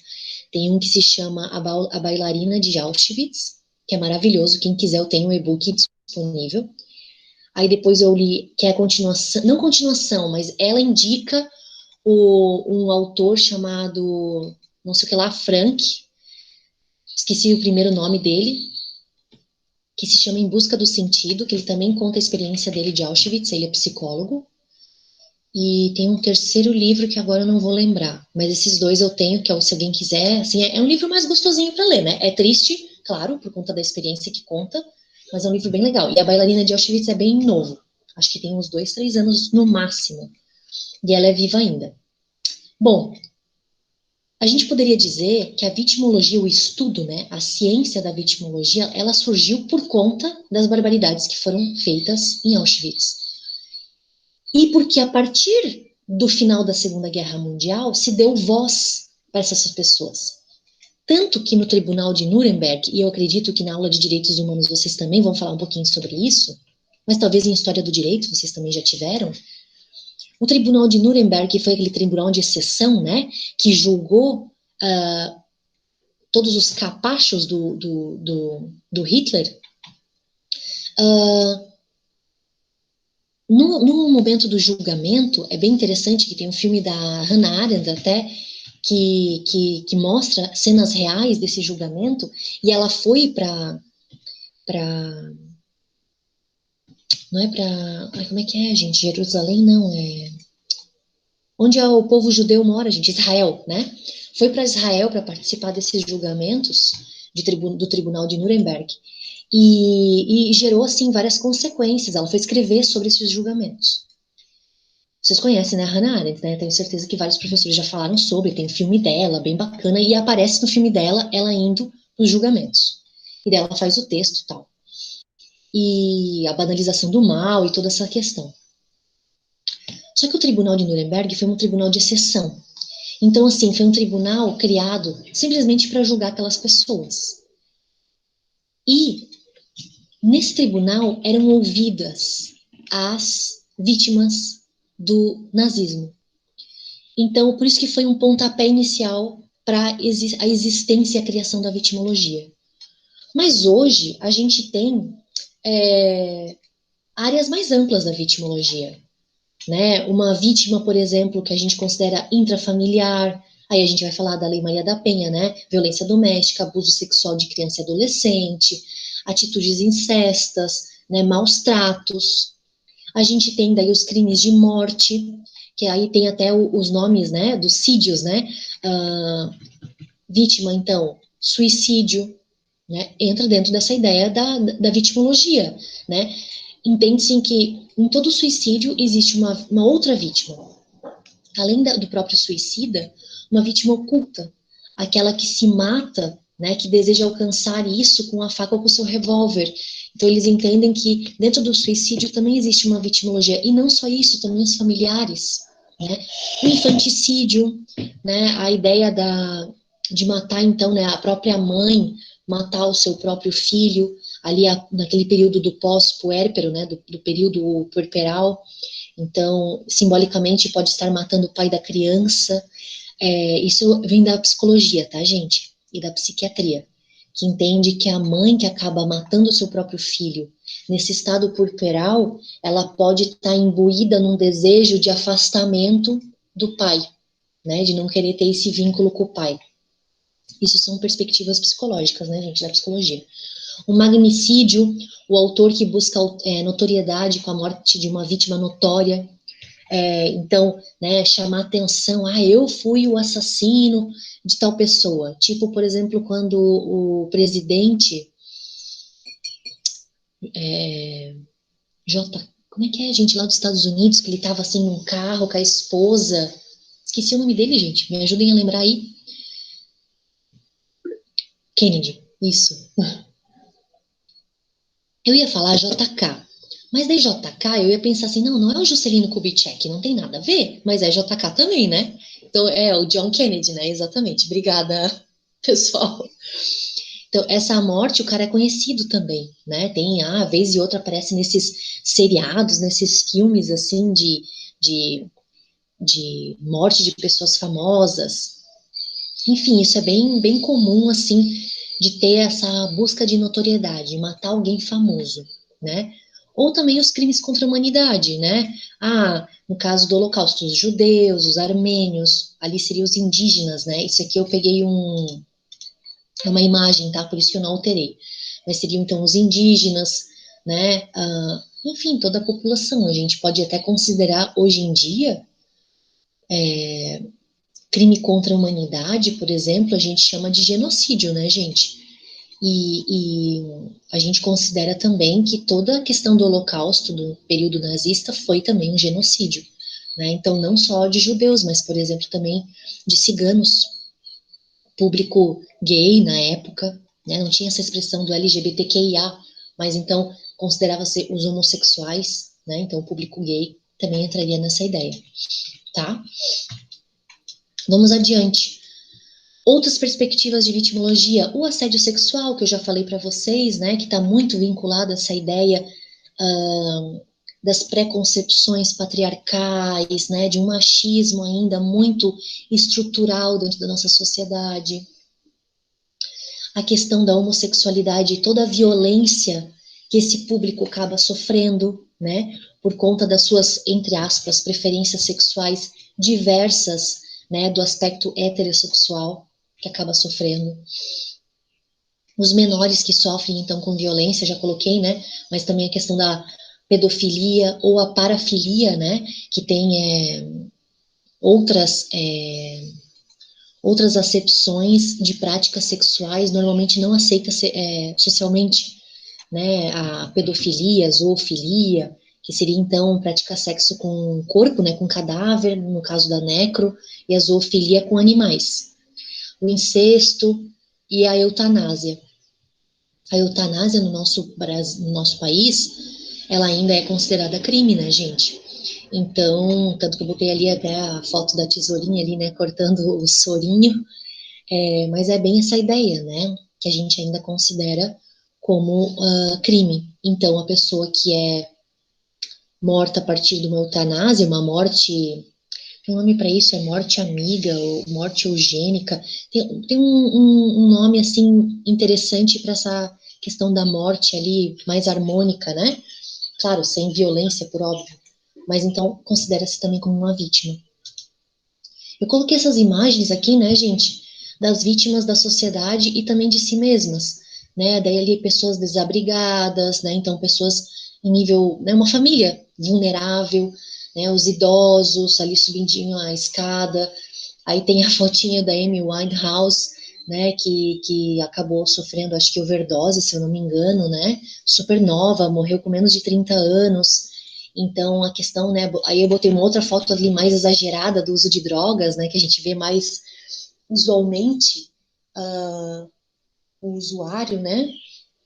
Tem um que se chama A Bailarina de Auschwitz, que é maravilhoso. Quem quiser, eu tenho um e-book disponível. Aí depois eu li, que é a continuação, não continuação, mas ela indica um autor chamado, não sei o que lá, Frank, esqueci o primeiro nome dele, que se chama Em Busca do Sentido, que ele também conta a experiência dele de Auschwitz, ele é psicólogo. E tem um terceiro livro que agora eu não vou lembrar, mas esses dois eu tenho, que é o Se Alguém Quiser, assim, é um livro mais gostosinho para ler, né? É triste, claro, por conta da experiência que conta, mas é um livro bem legal. E A Bailarina de Auschwitz é bem novo, acho que tem uns 2, 3 anos no máximo, e ela é viva ainda. Bom, a gente poderia dizer que a vitimologia, o estudo, né, a ciência da vitimologia, ela surgiu por conta das barbaridades que foram feitas em Auschwitz. E porque a partir do final da Segunda Guerra Mundial se deu voz para essas pessoas. Tanto que no Tribunal de Nuremberg, e eu acredito que na aula de Direitos Humanos vocês também vão falar um pouquinho sobre isso, mas talvez em História do Direito vocês também já tiveram, o Tribunal de Nuremberg foi aquele tribunal de exceção, né, que julgou todos os capachos do Hitler. No momento do julgamento, é bem interessante que tem um filme da Hannah Arendt até, que mostra cenas reais desse julgamento, e ela foi não é como é que é, gente? Jerusalém, não, onde o povo judeu mora, gente, Israel, né? Foi para Israel para participar desses julgamentos do Tribunal de Nuremberg. E gerou, assim, várias consequências. Ela foi escrever sobre esses julgamentos. Vocês conhecem, né, a Hannah Arendt, né? Tenho certeza que vários professores já falaram sobre, tem filme dela, bem bacana, e aparece no filme dela, ela indo nos julgamentos. E dela faz o texto e tal. E a banalização do mal e toda essa questão. Só que o Tribunal de Nuremberg foi um tribunal de exceção. Então, assim, foi um tribunal criado simplesmente para julgar aquelas pessoas. E nesse tribunal eram ouvidas as vítimas do nazismo. Então, por isso que foi um pontapé inicial para a existência e a criação da vitimologia. Mas hoje a gente tem áreas mais amplas da vitimologia. Né? Uma vítima, por exemplo, que a gente considera intrafamiliar, aí a gente vai falar da Lei Maria da Penha, né? Violência doméstica, abuso sexual de criança e adolescente, atitudes incestas, né? Maus tratos. A gente tem daí os crimes de morte, que aí tem até os nomes, né, dos sídios, né, vítima, então, suicídio, né, entra dentro dessa ideia da vitimologia, né? Entende-se que em todo suicídio existe uma outra vítima, além do próprio suicida, uma vítima oculta, aquela que se mata, né, que deseja alcançar isso com a faca ou com o seu revólver. Então eles entendem que dentro do suicídio também existe uma vitimologia, e não só isso, também os familiares, né? O infanticídio, né, a ideia de matar então, né, a própria mãe, matar o seu próprio filho, ali naquele período do pós-puérpero, né, do período puerperal. Então, simbolicamente, pode estar matando o pai da criança. Isso vem da psicologia, tá, gente? E da psiquiatria, que entende que a mãe que acaba matando o seu próprio filho, nesse estado puerperal, ela pode estar imbuída num desejo de afastamento do pai, né? De não querer ter esse vínculo com o pai. Isso são perspectivas psicológicas, né, gente, da psicologia. O magnicídio, o autor que busca notoriedade com a morte de uma vítima notória. Então, né, chamar atenção, eu fui o assassino de tal pessoa. Tipo, por exemplo, quando o presidente como é que é, gente, lá dos Estados Unidos, que ele estava assim num carro com a esposa. Esqueci o nome dele, gente. Me ajudem a lembrar aí. Kennedy, isso. Eu ia falar JK, mas daí JK eu ia pensar assim, não é o Juscelino Kubitschek, não tem nada a ver, mas é JK também, né? Então é o John Kennedy, né? Exatamente. Obrigada, pessoal. Então, essa morte, o cara é conhecido também, né? Tem, vez e outra aparece nesses seriados, nesses filmes, assim, de morte de pessoas famosas. Enfim, isso é bem comum, assim, de ter essa busca de notoriedade, matar alguém famoso, né? Ou também os crimes contra a humanidade, né? No caso do Holocausto, os judeus, os armênios, ali seriam os indígenas, né? Isso aqui eu peguei uma imagem, tá? Por isso que eu não alterei. Mas seriam, então, os indígenas, né? Enfim, toda a população. A gente pode até considerar, hoje em dia, crime contra a humanidade, por exemplo, a gente chama de genocídio, né, gente? E a gente considera também que toda a questão do Holocausto, do período nazista, foi também um genocídio, né? Então, não só de judeus, mas, por exemplo, também de ciganos, público gay na época, né? Não tinha essa expressão do LGBTQIA, mas então considerava-se os homossexuais, né? Então, o público gay também entraria nessa ideia, tá? Vamos adiante. Outras perspectivas de vitimologia, o assédio sexual, que eu já falei para vocês, né, que está muito vinculado a essa ideia das preconcepções patriarcais, né, de um machismo ainda muito estrutural dentro da nossa sociedade. A questão da homossexualidade e toda a violência que esse público acaba sofrendo, né, por conta das suas, entre aspas, preferências sexuais diversas, né, do aspecto heterossexual, que acaba sofrendo. Os menores que sofrem, então, com violência, já coloquei, né? Mas também a questão da pedofilia ou a parafilia, né? Que tem outras acepções de práticas sexuais normalmente não aceitas socialmente, né? A pedofilia, a zoofilia, que seria, então, praticar sexo com corpo, né? Com cadáver, no caso da necro, e a zoofilia com animais. O incesto e a eutanásia. A eutanásia no nosso país, ela ainda é considerada crime, né, gente? Então, tanto que eu botei ali até a foto da tesourinha ali, né, cortando o sorinho, mas é bem essa ideia, né, que a gente ainda considera como crime. Então, a pessoa que é morta a partir de uma eutanásia, uma morte. Tem um nome para isso, é morte amiga, ou morte eugênica. Tem um nome, assim, interessante para essa questão da morte ali, mais harmônica, né? Claro, sem violência, por óbvio. Mas então, considera-se também como uma vítima. Eu coloquei essas imagens aqui, né, gente, das vítimas da sociedade e também de si mesmas, né? Daí ali pessoas desabrigadas, né? Então, pessoas em nível, né, uma família vulnerável, né, os idosos ali subindo a escada. Aí tem a fotinha da Amy Winehouse, né, que acabou sofrendo, acho que overdose, se eu não me engano, né, super nova, morreu com menos de 30 anos. Então, a questão, né, aí eu botei uma outra foto ali mais exagerada do uso de drogas, né, que a gente vê mais usualmente o usuário, né,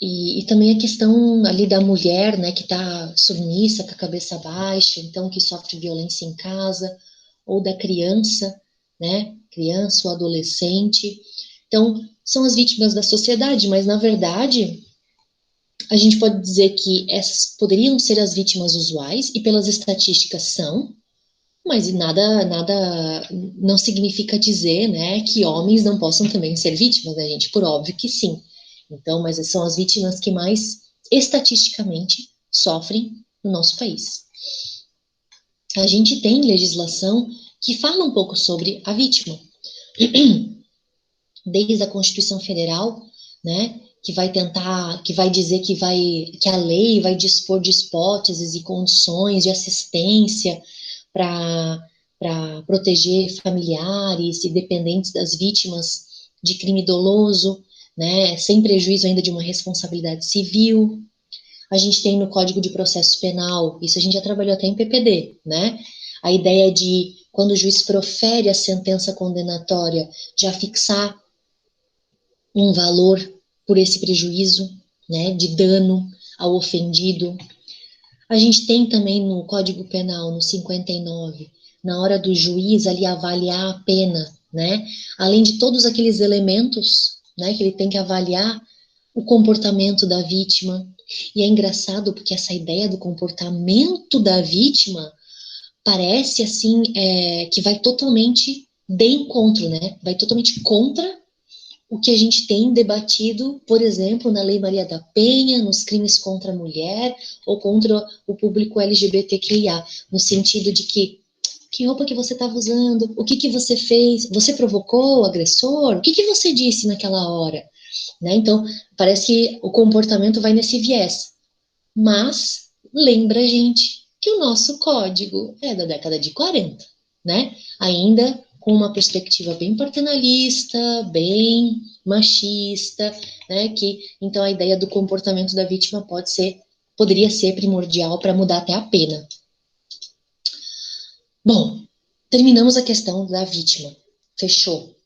e também a questão ali da mulher, né, que está submissa, com a cabeça baixa, então que sofre violência em casa, ou da criança, né, criança ou adolescente. Então, são as vítimas da sociedade, mas na verdade, a gente pode dizer que essas poderiam ser as vítimas usuais, e pelas estatísticas são, mas nada não significa dizer, né, que homens não possam também ser vítimas, né, gente? Por óbvio que sim. Então, mas são as vítimas que mais estatisticamente sofrem no nosso país. A gente tem legislação que fala um pouco sobre a vítima, desde a Constituição Federal, né, que vai tentar, que vai dizer que a lei vai dispor de hipóteses e condições de assistência para proteger familiares e dependentes das vítimas de crime doloso, né, sem prejuízo ainda de uma responsabilidade civil. A gente tem no Código de Processo Penal, isso a gente já trabalhou até em PPD, né? A ideia de, quando o juiz profere a sentença condenatória, já fixar um valor por esse prejuízo, né, de dano ao ofendido. A gente tem também no Código Penal, no 59, na hora do juiz ali avaliar a pena, né, além de todos aqueles elementos, né, que ele tem que avaliar o comportamento da vítima. E é engraçado porque essa ideia do comportamento da vítima parece assim que vai totalmente de encontro, né? Vai totalmente contra o que a gente tem debatido, por exemplo, na Lei Maria da Penha, nos crimes contra a mulher ou contra o público LGBTQIA, no sentido de que roupa que você estava usando, o que você fez, você provocou o agressor, o que você disse naquela hora, né? Então, parece que o comportamento vai nesse viés, mas lembra a gente que o nosso código é da década de 40, né? Ainda com uma perspectiva bem paternalista, bem machista, né? Que então a ideia do comportamento da vítima poderia ser primordial para mudar até a pena. Bom, terminamos a questão da vítima. Fechou.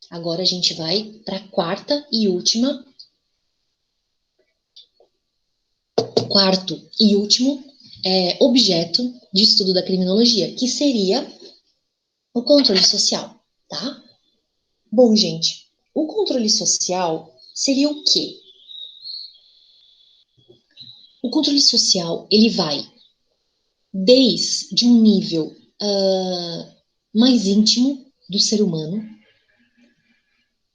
Agora a gente vai para a quarta e última. Quarto e último objeto de estudo da criminologia, que seria o controle social, tá? Bom, gente, o controle social seria o quê? O controle social, ele vai desde um nível mais íntimo do ser humano,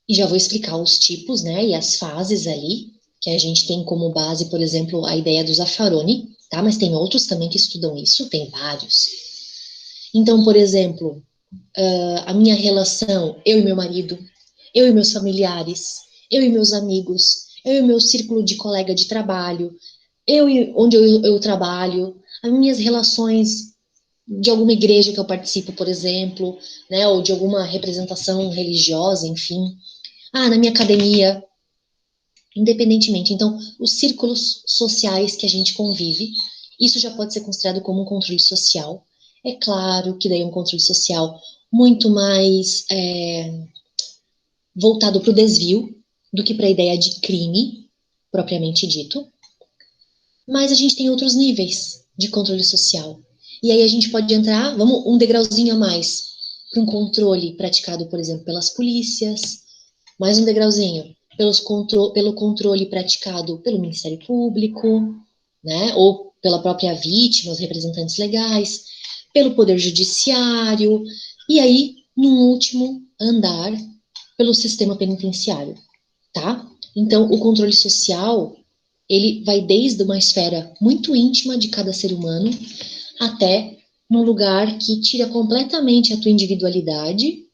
e já vou explicar os tipos, né, e as fases ali, que a gente tem como base, por exemplo, a ideia do Zaffaroni, tá? Mas tem outros também que estudam isso, tem vários. Então, por exemplo, a minha relação, eu e meu marido, eu e meus familiares, eu e meus amigos, eu e meu círculo de colega de trabalho, eu e onde eu trabalho, as minhas relações de alguma igreja que eu participo, por exemplo, né, ou de alguma representação religiosa, enfim. Ah, na minha academia, independentemente. Então, os círculos sociais que a gente convive, isso já pode ser considerado como um controle social. É claro que daí é um controle social muito mais voltado para o desvio do que para a ideia de crime, propriamente dito. Mas a gente tem outros níveis de controle social. E aí a gente pode entrar, vamos um degrauzinho a mais, para um controle praticado, por exemplo, pelas polícias, mais um degrauzinho, pelo controle praticado pelo Ministério Público, né, ou pela própria vítima, os representantes legais, pelo Poder Judiciário, e aí, num último andar, pelo sistema penitenciário, tá? Então, o controle social, ele vai desde uma esfera muito íntima de cada ser humano até num lugar que tira completamente a tua individualidade,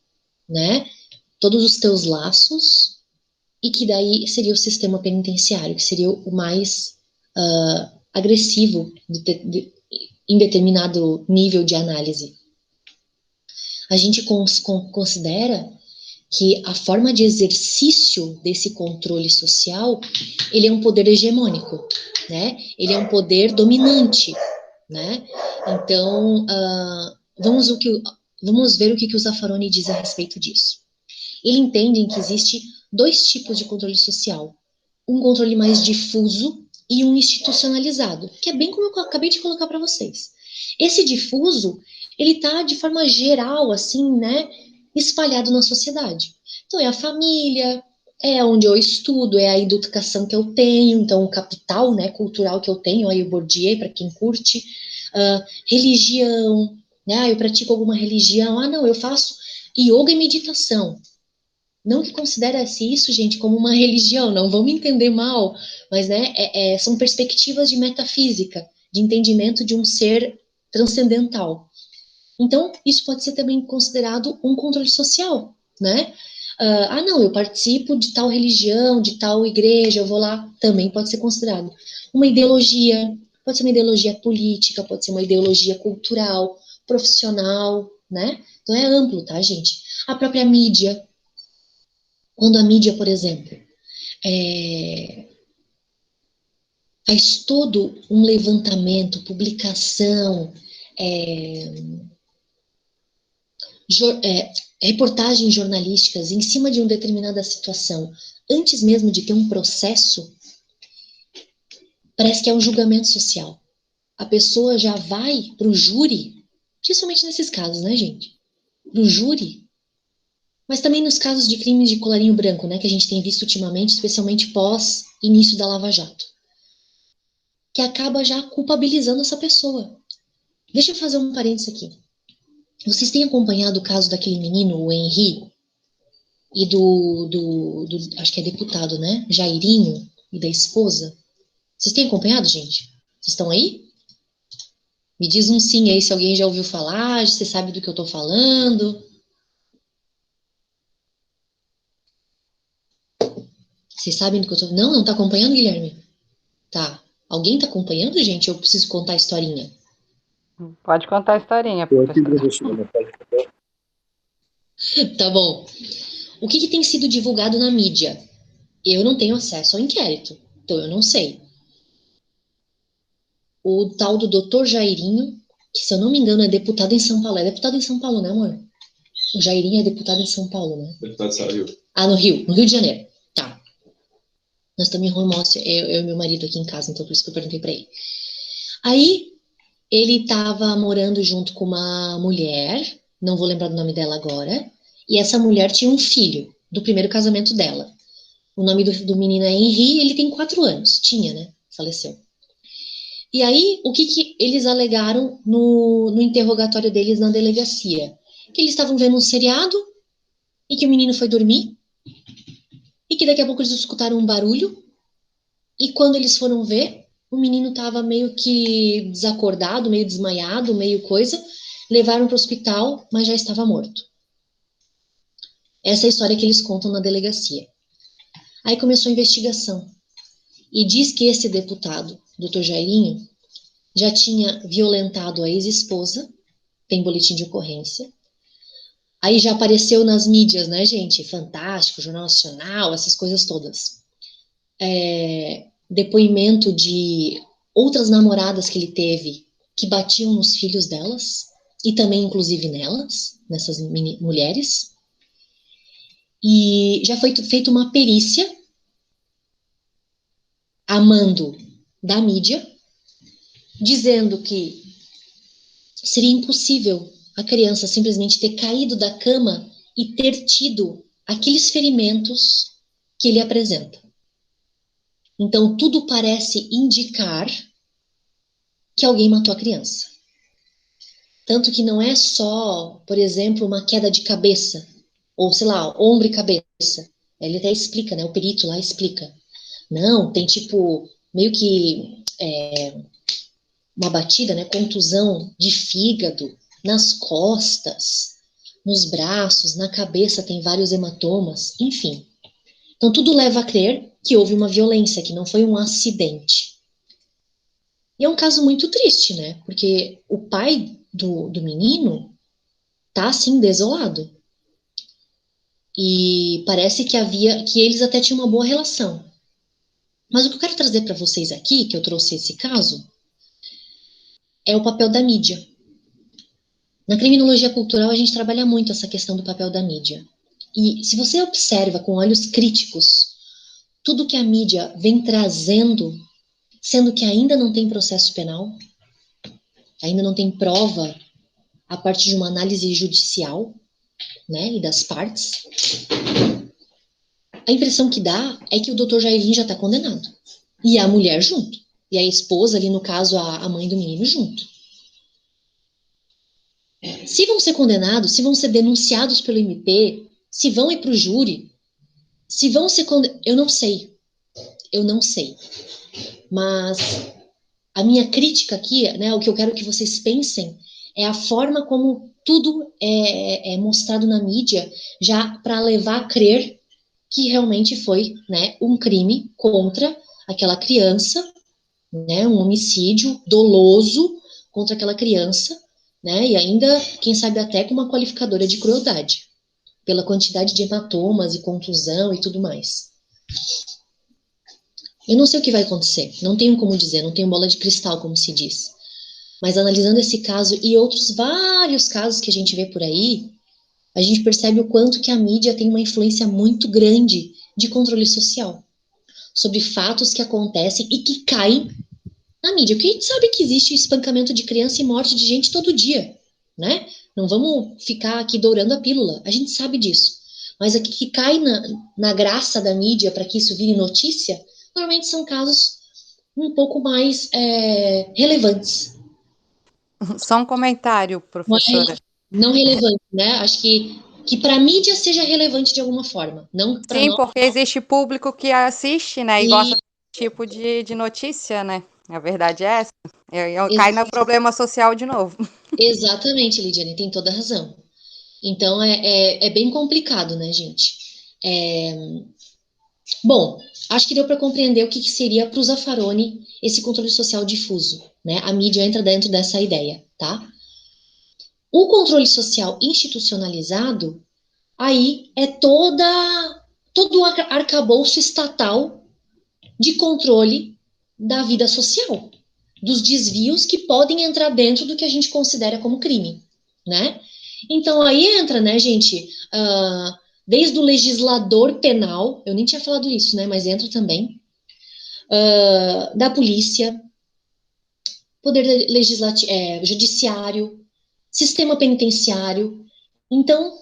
né? Todos os teus laços, e que daí seria o sistema penitenciário, que seria o mais agressivo em determinado nível de análise. A gente considera que a forma de exercício desse controle social, ele é um poder hegemônico, né? Ele é um poder dominante, né? Então, vamos ver o que o Zaffaroni diz a respeito disso. Ele entende que existe dois tipos de controle social. Um controle mais difuso e um institucionalizado, que é bem como eu acabei de colocar para vocês. Esse difuso, ele está de forma geral, assim, né, espalhado na sociedade. Então, é a família, é onde eu estudo, é a educação que eu tenho, então, o capital, né, cultural que eu tenho, aí o Bourdieu, para quem curte, religião, né, eu pratico alguma religião, não, eu faço yoga e meditação. Não que considere-se isso, gente, como uma religião, não vamos entender mal, mas né, são perspectivas de metafísica, de entendimento de um ser transcendental. Então, isso pode ser também considerado um controle social, né? Não, eu participo de tal religião, de tal igreja, eu vou lá, também pode ser considerado. Uma ideologia, pode ser uma ideologia política, pode ser uma ideologia cultural, profissional, né? Então é amplo, tá, gente? A própria mídia, quando a mídia, por exemplo, faz todo um levantamento, publicação, é, reportagens jornalísticas em cima de uma determinada situação, antes mesmo de ter um processo, parece que é um julgamento social. A pessoa já vai para o júri, principalmente nesses casos, né, gente? Para o júri, mas também nos casos de crimes de colarinho branco, né, que a gente tem visto ultimamente, especialmente pós início da Lava Jato, que acaba já culpabilizando essa pessoa. Deixa eu fazer um parênteses aqui. Vocês têm acompanhado o caso daquele menino, o Henri, e acho que é deputado, né? Jairinho, e da esposa? Vocês têm acompanhado, gente? Vocês estão aí? Me diz um sim aí, se alguém já ouviu falar, você sabe do que eu tô falando. Vocês sabem do que eu tô... Não tá acompanhando, Guilherme? Tá. Alguém tá acompanhando, gente? Eu preciso contar a historinha. Pode contar a historinha, Estou aqui, professora. professora. Pode contar. Tá bom. O que tem sido divulgado na mídia? Eu não tenho acesso ao inquérito, então eu não sei. O tal do doutor Jairinho, que se eu não me engano é deputado em São Paulo. É deputado em São Paulo, né, amor? O Jairinho é deputado em São Paulo, né? Deputado saiu. No Rio de Janeiro. Tá. Nós estamos em home office, eu e meu marido aqui em casa, então por isso que eu perguntei pra ele. Aí, ele tava morando junto com uma mulher, não vou lembrar do nome dela agora, e essa mulher tinha um filho, do primeiro casamento dela. O nome do menino é Henri, ele tem 4 anos. Tinha, né? Faleceu. E aí, o que eles alegaram no interrogatório deles na delegacia? Que eles estavam vendo um seriado e que o menino foi dormir e que daqui a pouco eles escutaram um barulho e quando eles foram ver, o menino estava meio que desacordado, meio desmaiado, meio coisa. Levaram para o hospital, mas já estava morto. Essa é a história que eles contam na delegacia. Aí começou a investigação. E diz que esse deputado, doutor Jairinho, já tinha violentado a ex-esposa, tem boletim de ocorrência. Aí já apareceu nas mídias, né, gente? Fantástico, Jornal Nacional, essas coisas todas. Depoimento de outras namoradas que ele teve que batiam nos filhos delas e também, inclusive, nessas mulheres. E já foi feita uma perícia a mando da mídia, dizendo que seria impossível a criança simplesmente ter caído da cama e ter tido aqueles ferimentos que ele apresenta. Então, tudo parece indicar que alguém matou a criança. Tanto que não é só, por exemplo, uma queda de cabeça, ou sei lá, ombro e cabeça. Ele até explica, né? O perito lá explica. Não, tem tipo, meio que uma batida, né? Contusão de fígado, nas costas, nos braços, na cabeça tem vários hematomas, enfim. Então tudo leva a crer que houve uma violência, que não foi um acidente. E é um caso muito triste, né? Porque o pai do menino tá assim, desolado. E parece que eles até tinham uma boa relação. Mas o que eu quero trazer para vocês aqui, que eu trouxe esse caso, é o papel da mídia. Na criminologia cultural, a gente trabalha muito essa questão do papel da mídia. E se você observa com olhos críticos tudo que a mídia vem trazendo, sendo que ainda não tem processo penal, ainda não tem prova a partir de uma análise judicial, né, e das partes, a impressão que dá é que o doutor Jairinho já está condenado. E a mulher junto. E a esposa, ali no caso, a mãe do menino junto. Se vão ser condenados, se vão ser denunciados pelo MP, se vão ir para o júri, se vão ser condenados, eu não sei. Eu não sei. Mas a minha crítica aqui, né, o que eu quero que vocês pensem, é a forma como tudo é mostrado na mídia, já para levar a crer que realmente foi, né, um crime contra aquela criança, né, um homicídio doloso contra aquela criança, né, e ainda, quem sabe até com uma qualificadora de crueldade, pela quantidade de hematomas e contusão e tudo mais. Eu não sei o que vai acontecer, não tenho como dizer, não tenho bola de cristal, como se diz. Mas analisando esse caso e outros vários casos que a gente vê por aí, a gente percebe o quanto que a mídia tem uma influência muito grande de controle social sobre fatos que acontecem e que caem na mídia. Porque a gente sabe que existe espancamento de criança e morte de gente todo dia, né? Não vamos ficar aqui dourando a pílula, a gente sabe disso. Mas aqui que cai na graça da mídia para que isso vire notícia, normalmente são casos um pouco mais relevantes. Só um comentário, Não, professora. não relevante, né? Acho que para a mídia seja relevante de alguma forma, não para Sim, nós. porque existe público que assiste, né, e E, gosta desse tipo de notícia, né? A verdade é essa. Cai no problema social de novo. exatamente, Lidiane, tem toda a razão. Então é bem complicado, né, gente? É, bom, acho que deu para compreender o que seria para o Zaffaroni esse controle social difuso, né? A mídia entra dentro dessa ideia, tá? O controle social institucionalizado, aí é todo o arcabouço estatal de controle da vida social, dos desvios que podem entrar dentro do que a gente considera como crime, né? Então aí entra, né, gente, desde o legislador penal, eu nem tinha falado isso, né, mas entra também, da polícia, poder legislativo, judiciário, sistema penitenciário. Então,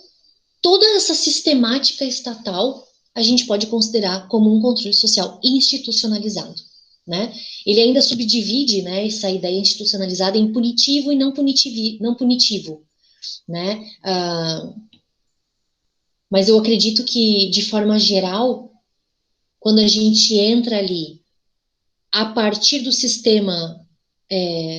toda essa sistemática estatal a gente pode considerar como um controle social institucionalizado, né? Ele ainda subdivide, né, essa ideia institucionalizada em punitivo e não punitivo, né? Mas eu acredito que, de forma geral, quando a gente entra ali a partir do sistema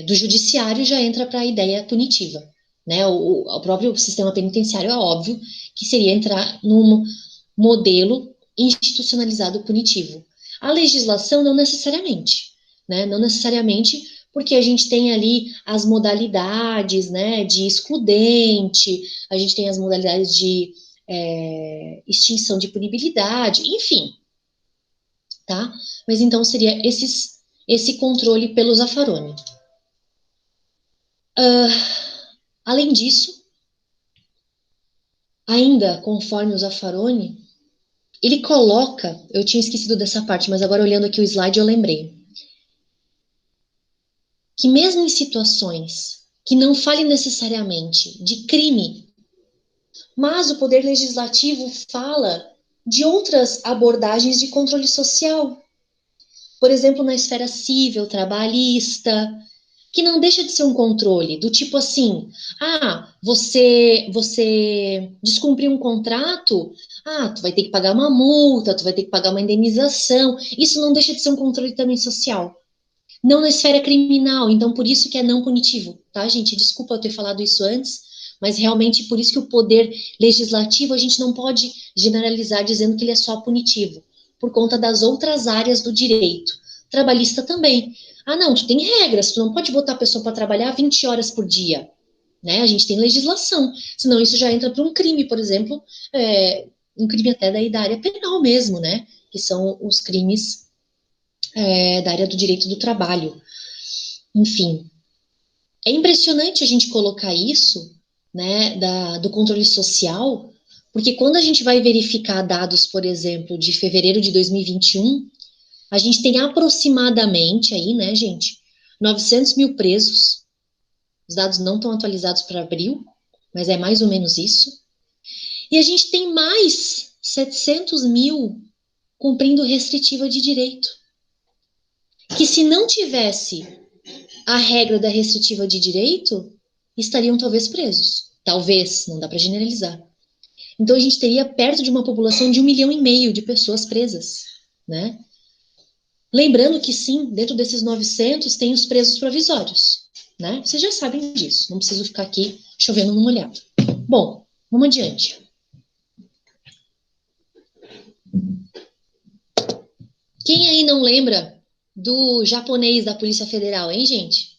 do judiciário, já entra para a ideia punitiva, né? O próprio sistema penitenciário é óbvio que seria entrar num modelo institucionalizado punitivo. A legislação não necessariamente, né? Não necessariamente porque a gente tem ali as modalidades, né, de excludente, a gente tem as modalidades de extinção de punibilidade, enfim, tá? Mas então seria esse controle pelo Zaffaroni. Além disso, ainda conforme o Zaffaroni, ele coloca, eu tinha esquecido dessa parte, mas agora olhando aqui o slide eu lembrei, que mesmo em situações que não fale necessariamente de crime, mas o poder legislativo fala de outras abordagens de controle social, por exemplo, na esfera civil, trabalhista, que não deixa de ser um controle, do tipo assim, você descumpriu um contrato, tu vai ter que pagar uma multa, tu vai ter que pagar uma indenização, isso não deixa de ser um controle também social. Não na esfera criminal, então por isso que é não punitivo, tá, gente? Desculpa eu ter falado isso antes, mas realmente por isso que o poder legislativo a gente não pode generalizar dizendo que ele é só punitivo, por conta das outras áreas do direito. Trabalhista também. Não, tu tem regras, tu não pode botar a pessoa para trabalhar 20 horas por dia, né? A gente tem legislação, senão isso já entra para um crime, por exemplo, um crime até daí da área penal mesmo, né? Que são os crimes da área do direito do trabalho. Enfim, é impressionante a gente colocar isso, né, do controle social, porque quando a gente vai verificar dados, por exemplo, de fevereiro de 2021, a gente tem aproximadamente aí, né, gente, 900 mil presos. Os dados não estão atualizados para abril, mas é mais ou menos isso. E a gente tem mais 700 mil cumprindo restritiva de direito. Que se não tivesse a regra da restritiva de direito, estariam talvez presos. Talvez, não dá para generalizar. Então a gente teria perto de uma população de 1,5 milhão de pessoas presas, né? Lembrando que sim, dentro desses 900 tem os presos provisórios, né? Vocês já sabem disso, não preciso ficar aqui chovendo no molhado. Bom, vamos adiante. Quem aí não lembra do japonês da Polícia Federal, hein, gente?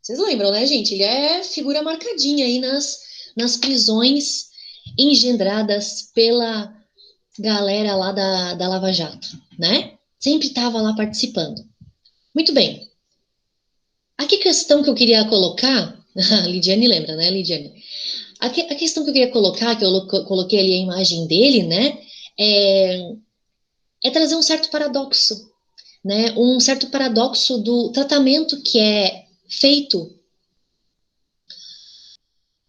Vocês lembram, né, gente? Ele é figura marcadinha aí nas prisões engendradas pela galera lá da Lava Jato, né? Sempre estava lá participando. Muito bem. Aqui a questão que eu queria colocar, a Lidiane lembra, né, Lidiane? A questão que eu queria colocar, que eu coloquei ali a imagem dele, né, é trazer um certo paradoxo, né, um certo paradoxo do tratamento que é feito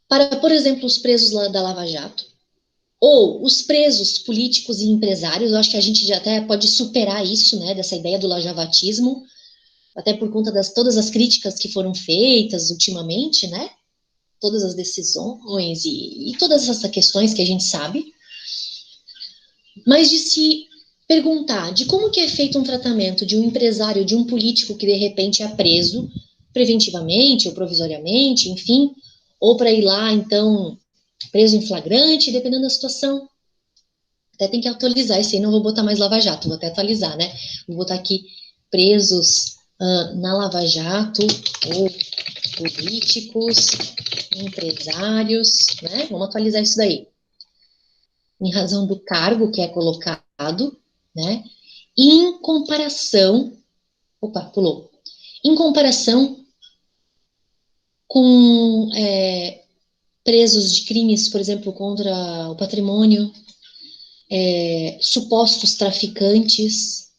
para, por exemplo, os presos lá da Lava Jato, ou os presos políticos e empresários. Eu acho que a gente já até pode superar isso, né, dessa ideia do lajavatismo, até por conta das todas as críticas que foram feitas ultimamente, né, todas as decisões e todas essas questões que a gente sabe, mas de se perguntar de como que é feito um tratamento de um empresário, de um político que de repente é preso preventivamente ou provisoriamente, enfim, ou para ir lá, então, preso em flagrante, dependendo da situação. Até tem que atualizar isso aí, não vou botar mais Lava Jato, vou até atualizar, né? Vou botar aqui presos na Lava Jato ou políticos, empresários, né? Vamos atualizar isso daí. Em razão do cargo que é colocado, né? Em comparação, opa, pulou. Em comparação com presos de crimes, por exemplo, contra o patrimônio, supostos traficantes,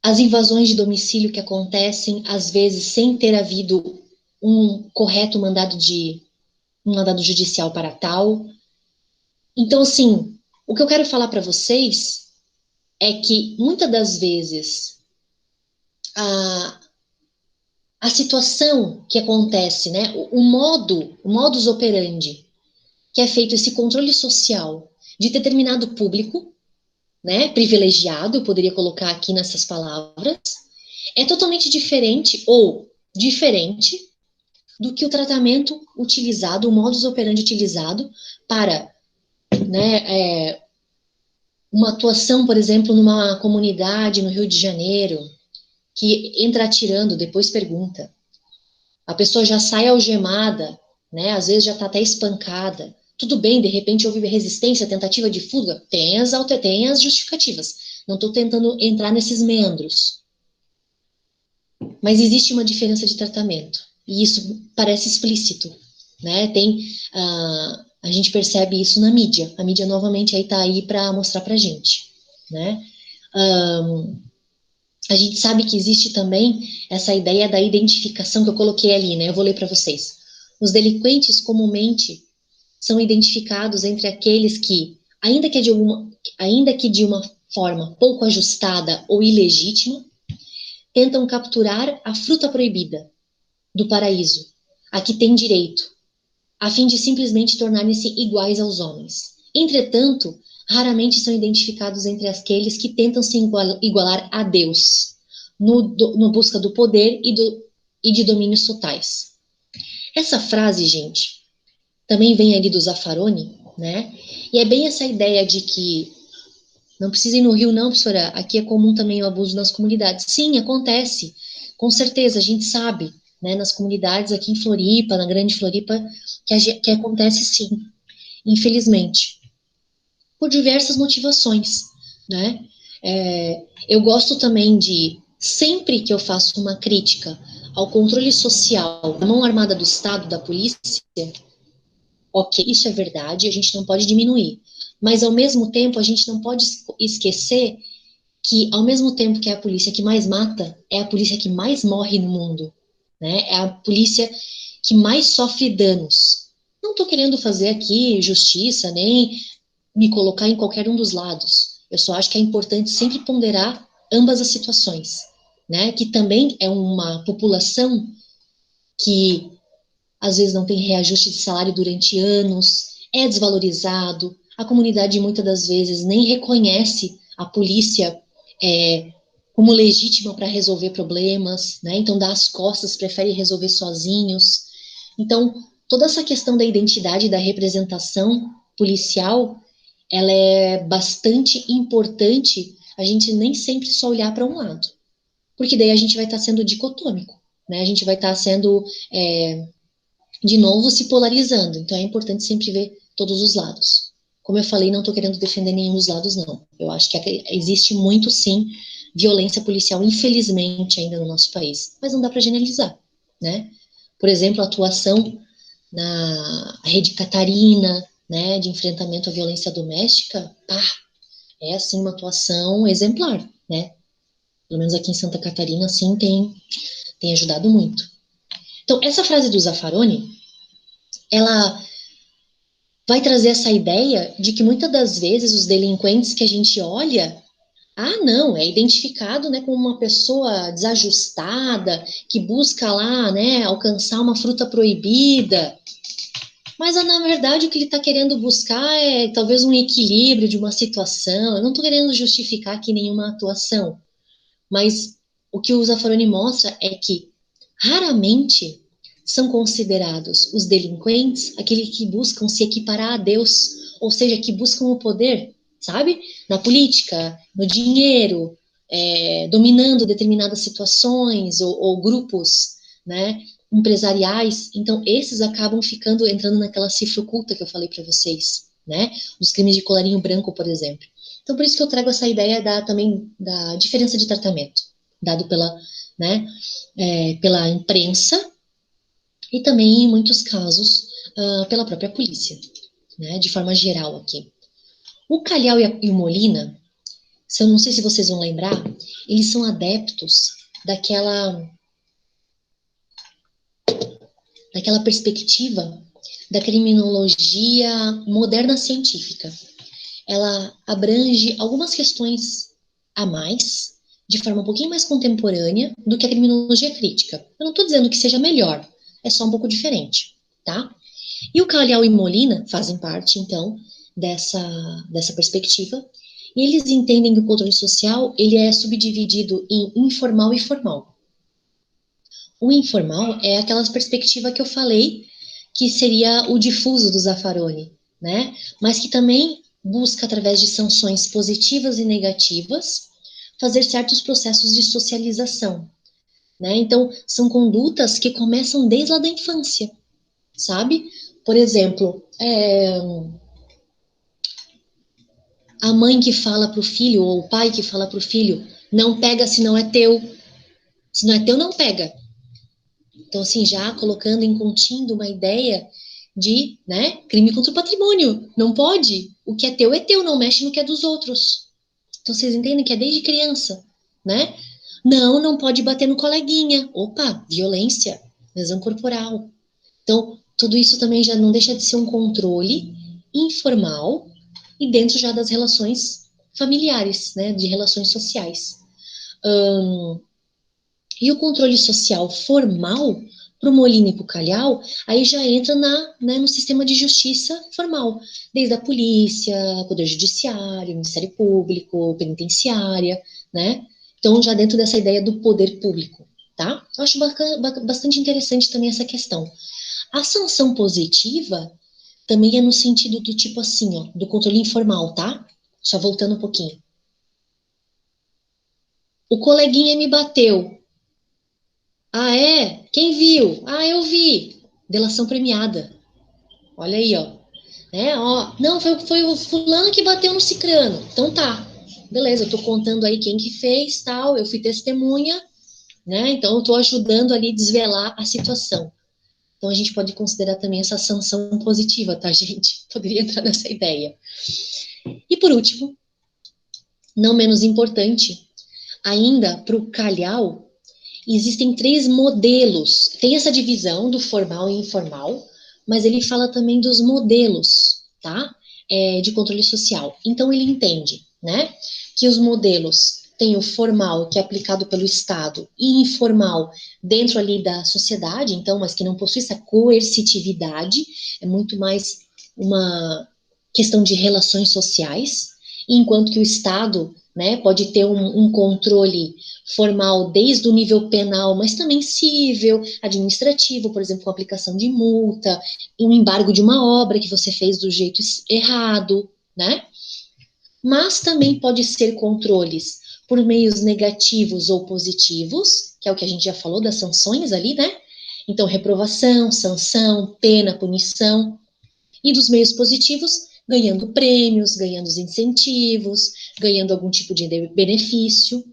as invasões de domicílio que acontecem, às vezes, sem ter havido um correto mandado judicial para tal. Então, assim, o que eu quero falar para vocês é que, muitas das vezes, a situação que acontece, né, o modus operandi, que é feito esse controle social de determinado público, né, privilegiado, eu poderia colocar aqui nessas palavras, é totalmente diferente ou diferente do que o tratamento utilizado, o modus operandi utilizado para, né, uma atuação, por exemplo, numa comunidade no Rio de Janeiro, que entra atirando, depois pergunta. A pessoa já sai algemada, né, às vezes já está até espancada. Tudo bem, de repente houve resistência, tentativa de fuga, tem as justificativas. Não estou tentando entrar nesses meandros. Mas existe uma diferença de tratamento. E isso parece explícito, né? A gente percebe isso na mídia. A mídia novamente aí está aí para mostrar para a gente, né? A gente sabe que existe também essa ideia da identificação que eu coloquei ali, né? Eu vou ler para vocês. Os delinquentes comumente são identificados entre aqueles que, ainda que de uma forma pouco ajustada ou ilegítima, tentam capturar a fruta proibida do paraíso, a que tem direito, a fim de simplesmente tornarem-se iguais aos homens. Entretanto, raramente são identificados entre aqueles que tentam se igualar a Deus, no busca do poder e de domínios totais. Essa frase, gente, também vem ali do Zaffaroni, né? E é bem essa ideia de que não precisa ir no Rio, não, professora. Aqui é comum também o abuso nas comunidades. Sim, acontece. Com certeza, a gente sabe, né? Nas comunidades aqui em Floripa, na Grande Floripa, que acontece sim. infelizmente, por diversas motivações, né? Eu gosto também de, sempre que eu faço uma crítica ao controle social da mão armada do Estado, da polícia, ok, isso é verdade, a gente não pode diminuir, mas ao mesmo tempo a gente não pode esquecer que, ao mesmo tempo que é a polícia que mais mata, é a polícia que mais morre no mundo, né? É a polícia que mais sofre danos. Não estou querendo fazer aqui justiça, nem me colocar em qualquer um dos lados. Eu só acho que é importante sempre ponderar ambas as situações, né? Que também é uma população que às vezes não tem reajuste de salário durante anos, é desvalorizado, a comunidade muitas das vezes nem reconhece a polícia é, como legítima para resolver problemas, né? Então dá as costas, prefere resolver sozinhos. Então, toda essa questão da identidade, da representação policial, ela é bastante importante a gente nem sempre só olhar para um lado, porque daí a gente vai estar sendo dicotômico, né? A gente vai estar sendo, de novo, se polarizando. Então é importante sempre ver todos os lados. Como eu falei, não estou querendo defender nenhum dos lados, não. Eu acho que existe muito, sim, violência policial, infelizmente, ainda no nosso país. Mas não dá para generalizar, né? Por exemplo, a atuação na Rede Catarina, né, de enfrentamento à violência doméstica, pá, é, assim, uma atuação exemplar, né? Pelo menos aqui em Santa Catarina, assim, tem ajudado muito. Então, essa frase do Zaffaroni, ela vai trazer essa ideia de que muitas das vezes os delinquentes que a gente olha, não, é identificado, né, como uma pessoa desajustada, que busca lá, né, alcançar uma fruta proibida, mas na verdade o que ele está querendo buscar é talvez um equilíbrio de uma situação. Eu não estou querendo justificar aqui nenhuma atuação, mas o que o Zaffaroni mostra é que raramente são considerados os delinquentes aqueles que buscam se equiparar a Deus, ou seja, que buscam o poder, sabe? Na política, no dinheiro, dominando determinadas situações ou grupos, né, empresariais. Então, esses acabam entrando naquela cifra oculta que eu falei para vocês, né? Os crimes de colarinho branco, por exemplo. Então, por isso que eu trago essa ideia também da diferença de tratamento, dado pela, né, pela imprensa e também, em muitos casos, pela própria polícia, né, de forma geral aqui. O Calhau e o Molina, eu não sei se vocês vão lembrar, eles são adeptos daquela perspectiva da criminologia moderna científica. Ela abrange algumas questões a mais, de forma um pouquinho mais contemporânea do que a criminologia crítica. Eu não estou dizendo que seja melhor, é só um pouco diferente, tá? E o Calhau e Molina fazem parte, então, dessa perspectiva, e eles entendem que o controle social ele é subdividido em informal e formal. O informal é aquela perspectiva que eu falei, que seria o difuso do Zaffaroni, né? Mas que também busca, através de sanções positivas e negativas, fazer certos processos de socialização, né? Então, são condutas que começam desde lá da infância, sabe? Por exemplo, a mãe que fala para o filho, ou o pai que fala para o filho, não pega se não é teu. Se não é teu, não pega. Então, assim, já colocando, incutindo uma ideia de, né, crime contra o patrimônio. Não pode. O que é teu, não mexe no que é dos outros. Então, vocês entendem que é desde criança, né? Não pode bater no coleguinha. Opa, violência, lesão corporal. Então, tudo isso também já não deixa de ser um controle informal e dentro já das relações familiares, né, de relações sociais. E o controle social formal, para o Molina e para o Calhau, aí já entra no sistema de justiça formal, desde a polícia, Poder Judiciário, Ministério Público, Penitenciária, né? Então, já dentro dessa ideia do poder público, tá? Eu acho bastante interessante também essa questão. A sanção positiva também é no sentido do tipo assim, ó, do controle informal, tá? Só voltando um pouquinho. O coleguinha me bateu. Ah, é? Quem viu? Ah, eu vi. Delação premiada. Olha aí, ó. né? Ó, não, foi o fulano que bateu no cicrano. Então tá, beleza, eu tô contando aí quem que fez, tal, eu fui testemunha, né? Então eu tô ajudando ali a desvelar a situação. Então a gente pode considerar também essa sanção positiva, tá, gente? Poderia entrar nessa ideia. E por último, não menos importante, ainda para o calhau, existem 3 modelos. Tem essa divisão do formal e informal, mas ele fala também dos modelos, tá? De controle social. Então ele entende, né, que os modelos tem o formal, que é aplicado pelo Estado, e informal, dentro ali da sociedade, então, mas que não possui essa coercitividade, é muito mais uma questão de relações sociais, enquanto que o Estado, né, pode ter um controle formal desde o nível penal, mas também civil, administrativo, por exemplo, com aplicação de multa, um embargo de uma obra que você fez do jeito errado, né? Mas também pode ser controles por meios negativos ou positivos, que é o que a gente já falou das sanções ali, né? Então, reprovação, sanção, pena, punição. E dos meios positivos, ganhando prêmios, ganhando os incentivos, ganhando algum tipo de benefício.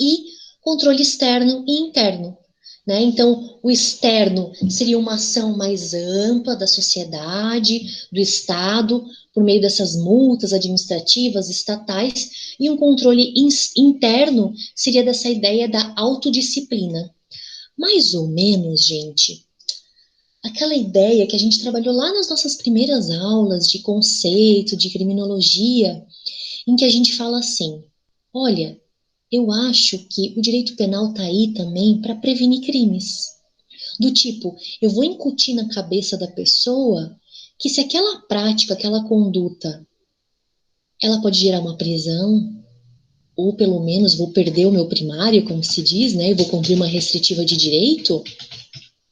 E controle externo e interno. Né? Então, o externo seria uma ação mais ampla da sociedade, do Estado, por meio dessas multas administrativas, estatais, e um controle interno seria dessa ideia da autodisciplina. Mais ou menos, gente, aquela ideia que a gente trabalhou lá nas nossas primeiras aulas de conceito, de criminologia, em que a gente fala assim: olha, eu acho que o direito penal está aí também para prevenir crimes. Do tipo, eu vou incutir na cabeça da pessoa que se aquela prática, aquela conduta, ela pode gerar uma prisão, ou pelo menos vou perder o meu primário, como se diz, né? Eu vou cumprir uma restritiva de direito.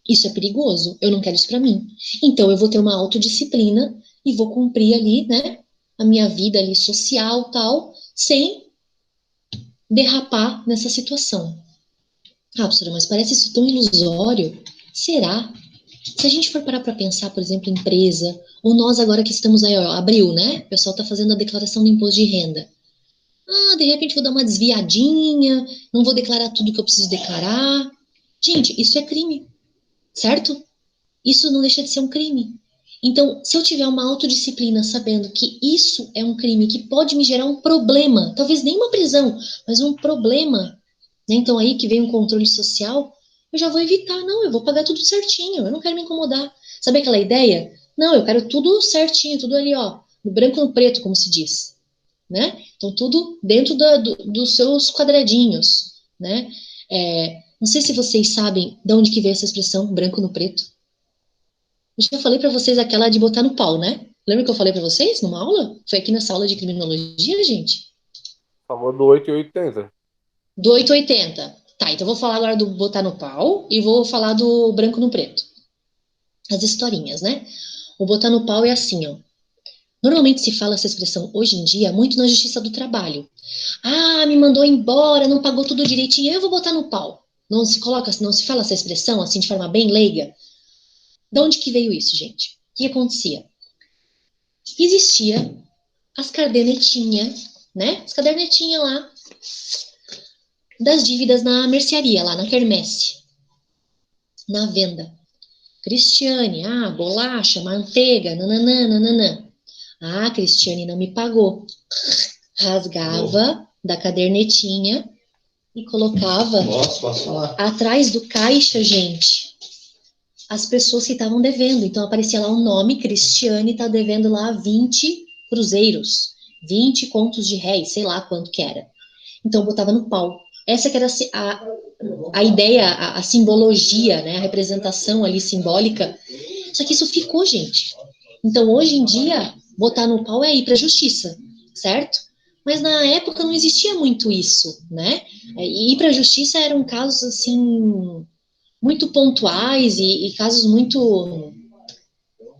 Isso é perigoso, eu não quero isso para mim. Então eu vou ter uma autodisciplina e vou cumprir ali, né, a minha vida ali social, tal, sem derrapar nessa situação. Ah, professora, mas parece isso tão ilusório. Será? Se a gente for parar para pensar, por exemplo, empresa, ou nós agora que estamos aí, ó, abril, né? O pessoal está fazendo a declaração do imposto de renda. Ah, de repente vou dar uma desviadinha, não vou declarar tudo que eu preciso declarar. Gente, isso é crime, certo? Isso não deixa de ser um crime. Então, se eu tiver uma autodisciplina sabendo que isso é um crime que pode me gerar um problema, talvez nem uma prisão, mas um problema, né? Então aí que vem um controle social, eu já vou evitar, não, eu vou pagar tudo certinho, eu não quero me incomodar. Sabe aquela ideia? Não, eu quero tudo certinho, tudo ali, ó, no branco e no preto, como se diz, né? Então tudo dentro dos seus quadradinhos, né? Não sei se vocês sabem de onde que vem essa expressão branco no preto. Eu já falei para vocês aquela de botar no pau, né? Lembra que eu falei para vocês numa aula? Foi aqui nessa aula de criminologia, gente? Falou do 880. Do 880. Tá, então eu vou falar agora do botar no pau e vou falar do branco no preto. As historinhas, né? O botar no pau é assim, ó. Normalmente se fala essa expressão hoje em dia muito na justiça do trabalho. Ah, me mandou embora, não pagou tudo direitinho, eu vou botar no pau. Não se coloca, não se fala essa expressão assim de forma bem leiga. De onde que veio isso, gente? O que acontecia? Existia as cadernetinhas, né? As cadernetinhas lá das dívidas na mercearia, lá na quermesse, na venda. Cristiane, bolacha, manteiga, nananã, nananã. Ah, Cristiane não me pagou. Rasgava da cadernetinha e colocava atrás do caixa, gente, as pessoas que estavam devendo. Então aparecia lá o nome, Cristiane está devendo lá 20 cruzeiros, 20 contos de réis, sei lá quanto que era. Então botava no pau. Essa que era a ideia, a simbologia, né, a representação ali simbólica. Só que isso ficou, gente. Então hoje em dia, botar no pau é ir para a justiça, certo? Mas na época não existia muito isso, né? E ir para a justiça eram casos assim muito pontuais e casos muito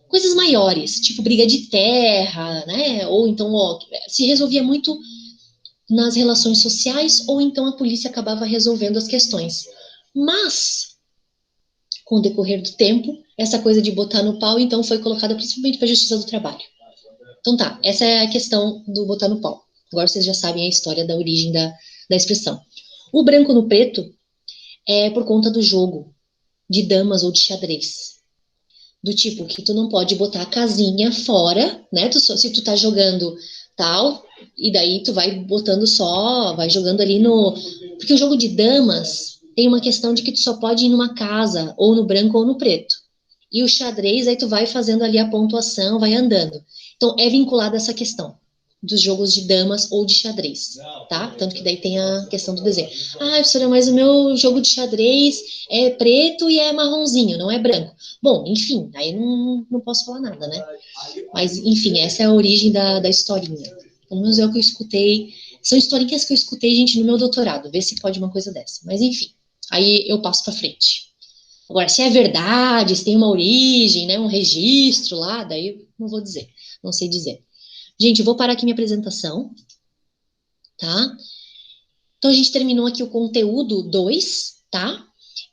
coisas maiores, tipo briga de terra, né? Ou então ó, se resolvia muito nas relações sociais, ou então a polícia acabava resolvendo as questões. Mas com o decorrer do tempo, essa coisa de botar no pau, então, foi colocada principalmente para a Justiça do Trabalho. Então tá, essa é a questão do botar no pau. Agora vocês já sabem a história da origem da expressão. O branco no preto é por conta do jogo de damas ou de xadrez. Do tipo que tu não pode botar a casinha fora, né? Se tu tá jogando tal, e daí tu vai botando só, vai jogando ali no... Porque o jogo de damas tem uma questão de que tu só pode ir numa casa, ou no branco ou no preto. E o xadrez, aí tu vai fazendo ali a pontuação, vai andando. Então, é vinculado a essa questão dos jogos de damas ou de xadrez, tá? Tanto que daí tem a questão do desenho. Ah, professora, mas o meu jogo de xadrez é preto e é marronzinho, não é branco. Bom, enfim, aí não posso falar nada, né? Mas, enfim, essa é a origem da historinha. Pelo menos é o que eu escutei. São historinhas que eu escutei, gente, no meu doutorado. Vê se pode uma coisa dessa. Mas, enfim, aí eu passo para frente. Agora, se é verdade, se tem uma origem, né, um registro lá, daí eu não vou dizer, não sei dizer. Gente, eu vou parar aqui minha apresentação, tá? Então, a gente terminou aqui o conteúdo 2, tá?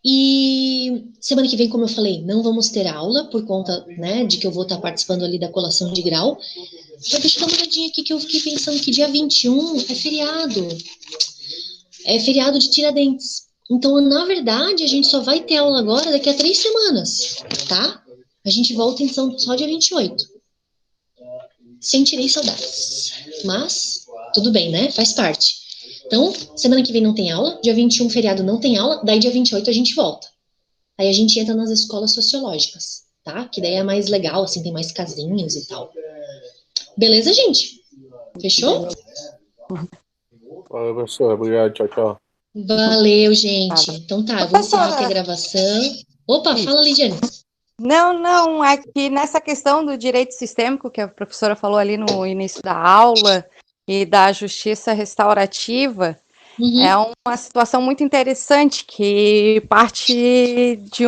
E semana que vem, como eu falei, não vamos ter aula, por conta, né, de que eu vou estar participando ali da colação de grau. Mas deixa eu dar uma olhadinha aqui, que eu fiquei pensando que dia 21 é feriado. É feriado de Tiradentes. Então, na verdade, a gente só vai ter aula agora daqui a 3 semanas, tá? A gente volta, então, só dia 28. Sentirei saudades. Mas, tudo bem, né? Faz parte. Então, semana que vem não tem aula, dia 21, feriado, não tem aula, daí dia 28 a gente volta. Aí a gente entra nas escolas sociológicas, tá? Que daí é mais legal, assim, tem mais casinhos e tal. Beleza, gente? Fechou? Valeu, professor. Obrigado. Tchau, tchau. Valeu, gente. Então tá, eu vou encerrar aqui a Professora, gravação. Opa, isso. fala, Lidiane. Não, é que nessa questão do direito sistêmico, que a professora falou ali no início da aula, e da justiça restaurativa, é Uhum. uma situação muito interessante, que parte de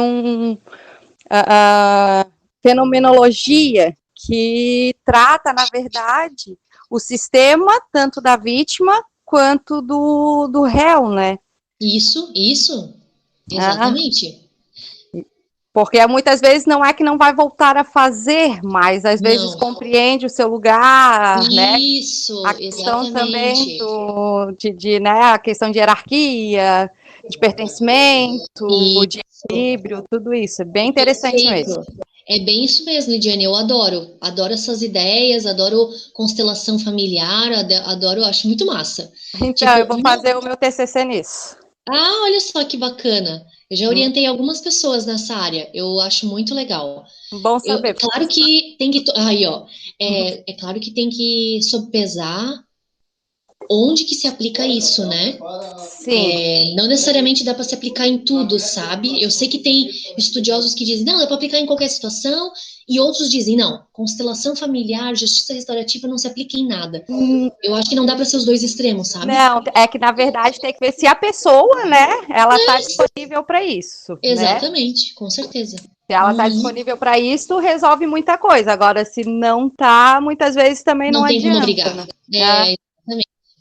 fenomenologia que trata, na verdade, o sistema, tanto da vítima quanto do réu, né? Isso, exatamente. Porque muitas vezes não é que não vai voltar a fazer, mas às vezes Não, compreende o seu lugar, né? A isso, questão também exatamente. né, a questão de hierarquia, de pertencimento, de Isso, equilíbrio, tudo isso. É bem interessante mesmo. perfeito. É bem isso mesmo, Lidiane, eu adoro. Adoro essas ideias, adoro constelação familiar, adoro, acho muito massa. Então, eu Tipo, vou fazer o meu TCC nisso. olha só que bacana. Eu já orientei algumas pessoas nessa área. Eu acho muito legal. Bom saber, Claro professor. que tem que. Aí, ó. É claro que tem que sopesar onde que se aplica isso, né? Sim. Não necessariamente dá para se aplicar em tudo, sabe? Eu sei que tem estudiosos que dizem, não, dá para aplicar em qualquer situação, e outros dizem, não, constelação familiar, justiça restaurativa não se aplica em nada. Eu acho que não dá para ser os dois extremos, sabe? Não, é que na verdade tem que ver se a pessoa, né, ela está disponível para isso, né? Exatamente, com certeza. Se ela está Uhum. disponível para isso, resolve muita coisa. Agora, se não está, muitas vezes também não Não tem como adianta, obrigar. né? Exatamente.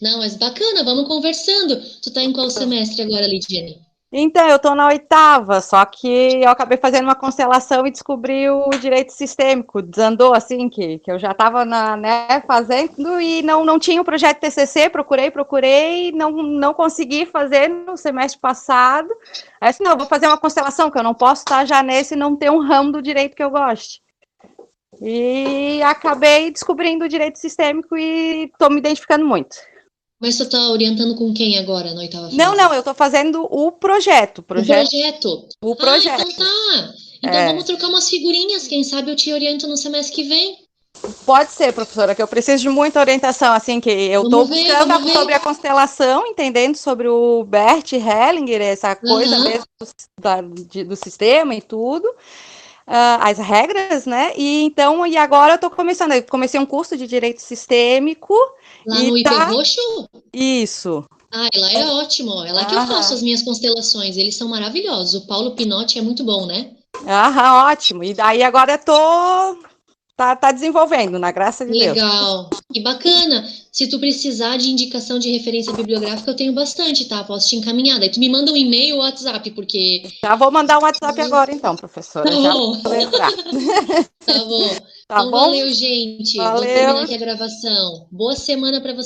Não, mas bacana, vamos conversando. Tu tá em qual semestre agora, Lidiane? Então, eu estou na 8ª, só que eu acabei fazendo uma constelação e descobri o direito sistêmico. Desandou, assim, que eu já estava né, fazendo e não tinha o projeto TCC, procurei, não consegui fazer no semestre passado. Aí, assim, não, vou fazer uma constelação, que eu não posso estar já nesse e não ter um ramo do direito que eu goste. E acabei descobrindo o direito sistêmico e estou me identificando muito. Mas tu tá orientando com quem agora, na 8ª Não, fase? eu estou fazendo o projeto. O projeto. O Então projeto. tá. Então vamos trocar umas figurinhas, quem sabe eu te oriento no semestre que vem. Pode ser, professora, que eu preciso de muita orientação, assim, que eu estou buscando Vamos ver. sobre a constelação, entendendo sobre o Bert Hellinger, essa coisa mesmo do sistema e tudo, as regras, né? E então, e agora eu estou começando, eu comecei um curso de direito sistêmico. Lá no IP Roxo? Isso. Lá é ótimo. É lá que eu faço as minhas constelações. Eles são maravilhosos. O Paulo Pinotti é muito bom, né? Ótimo. E daí agora eu tô tá desenvolvendo, na graça de Deus. Legal, que bacana. Se tu precisar de indicação de referência bibliográfica, eu tenho bastante, tá? Posso te encaminhar. Daí tu me manda um e-mail ou WhatsApp, porque... Já vou mandar um WhatsApp agora, então, professora. Tá Já bom, vou lembrar. tá bom. Tá Então, bom? valeu, gente. Vou Valeu. terminar aqui a gravação. Boa semana para vocês.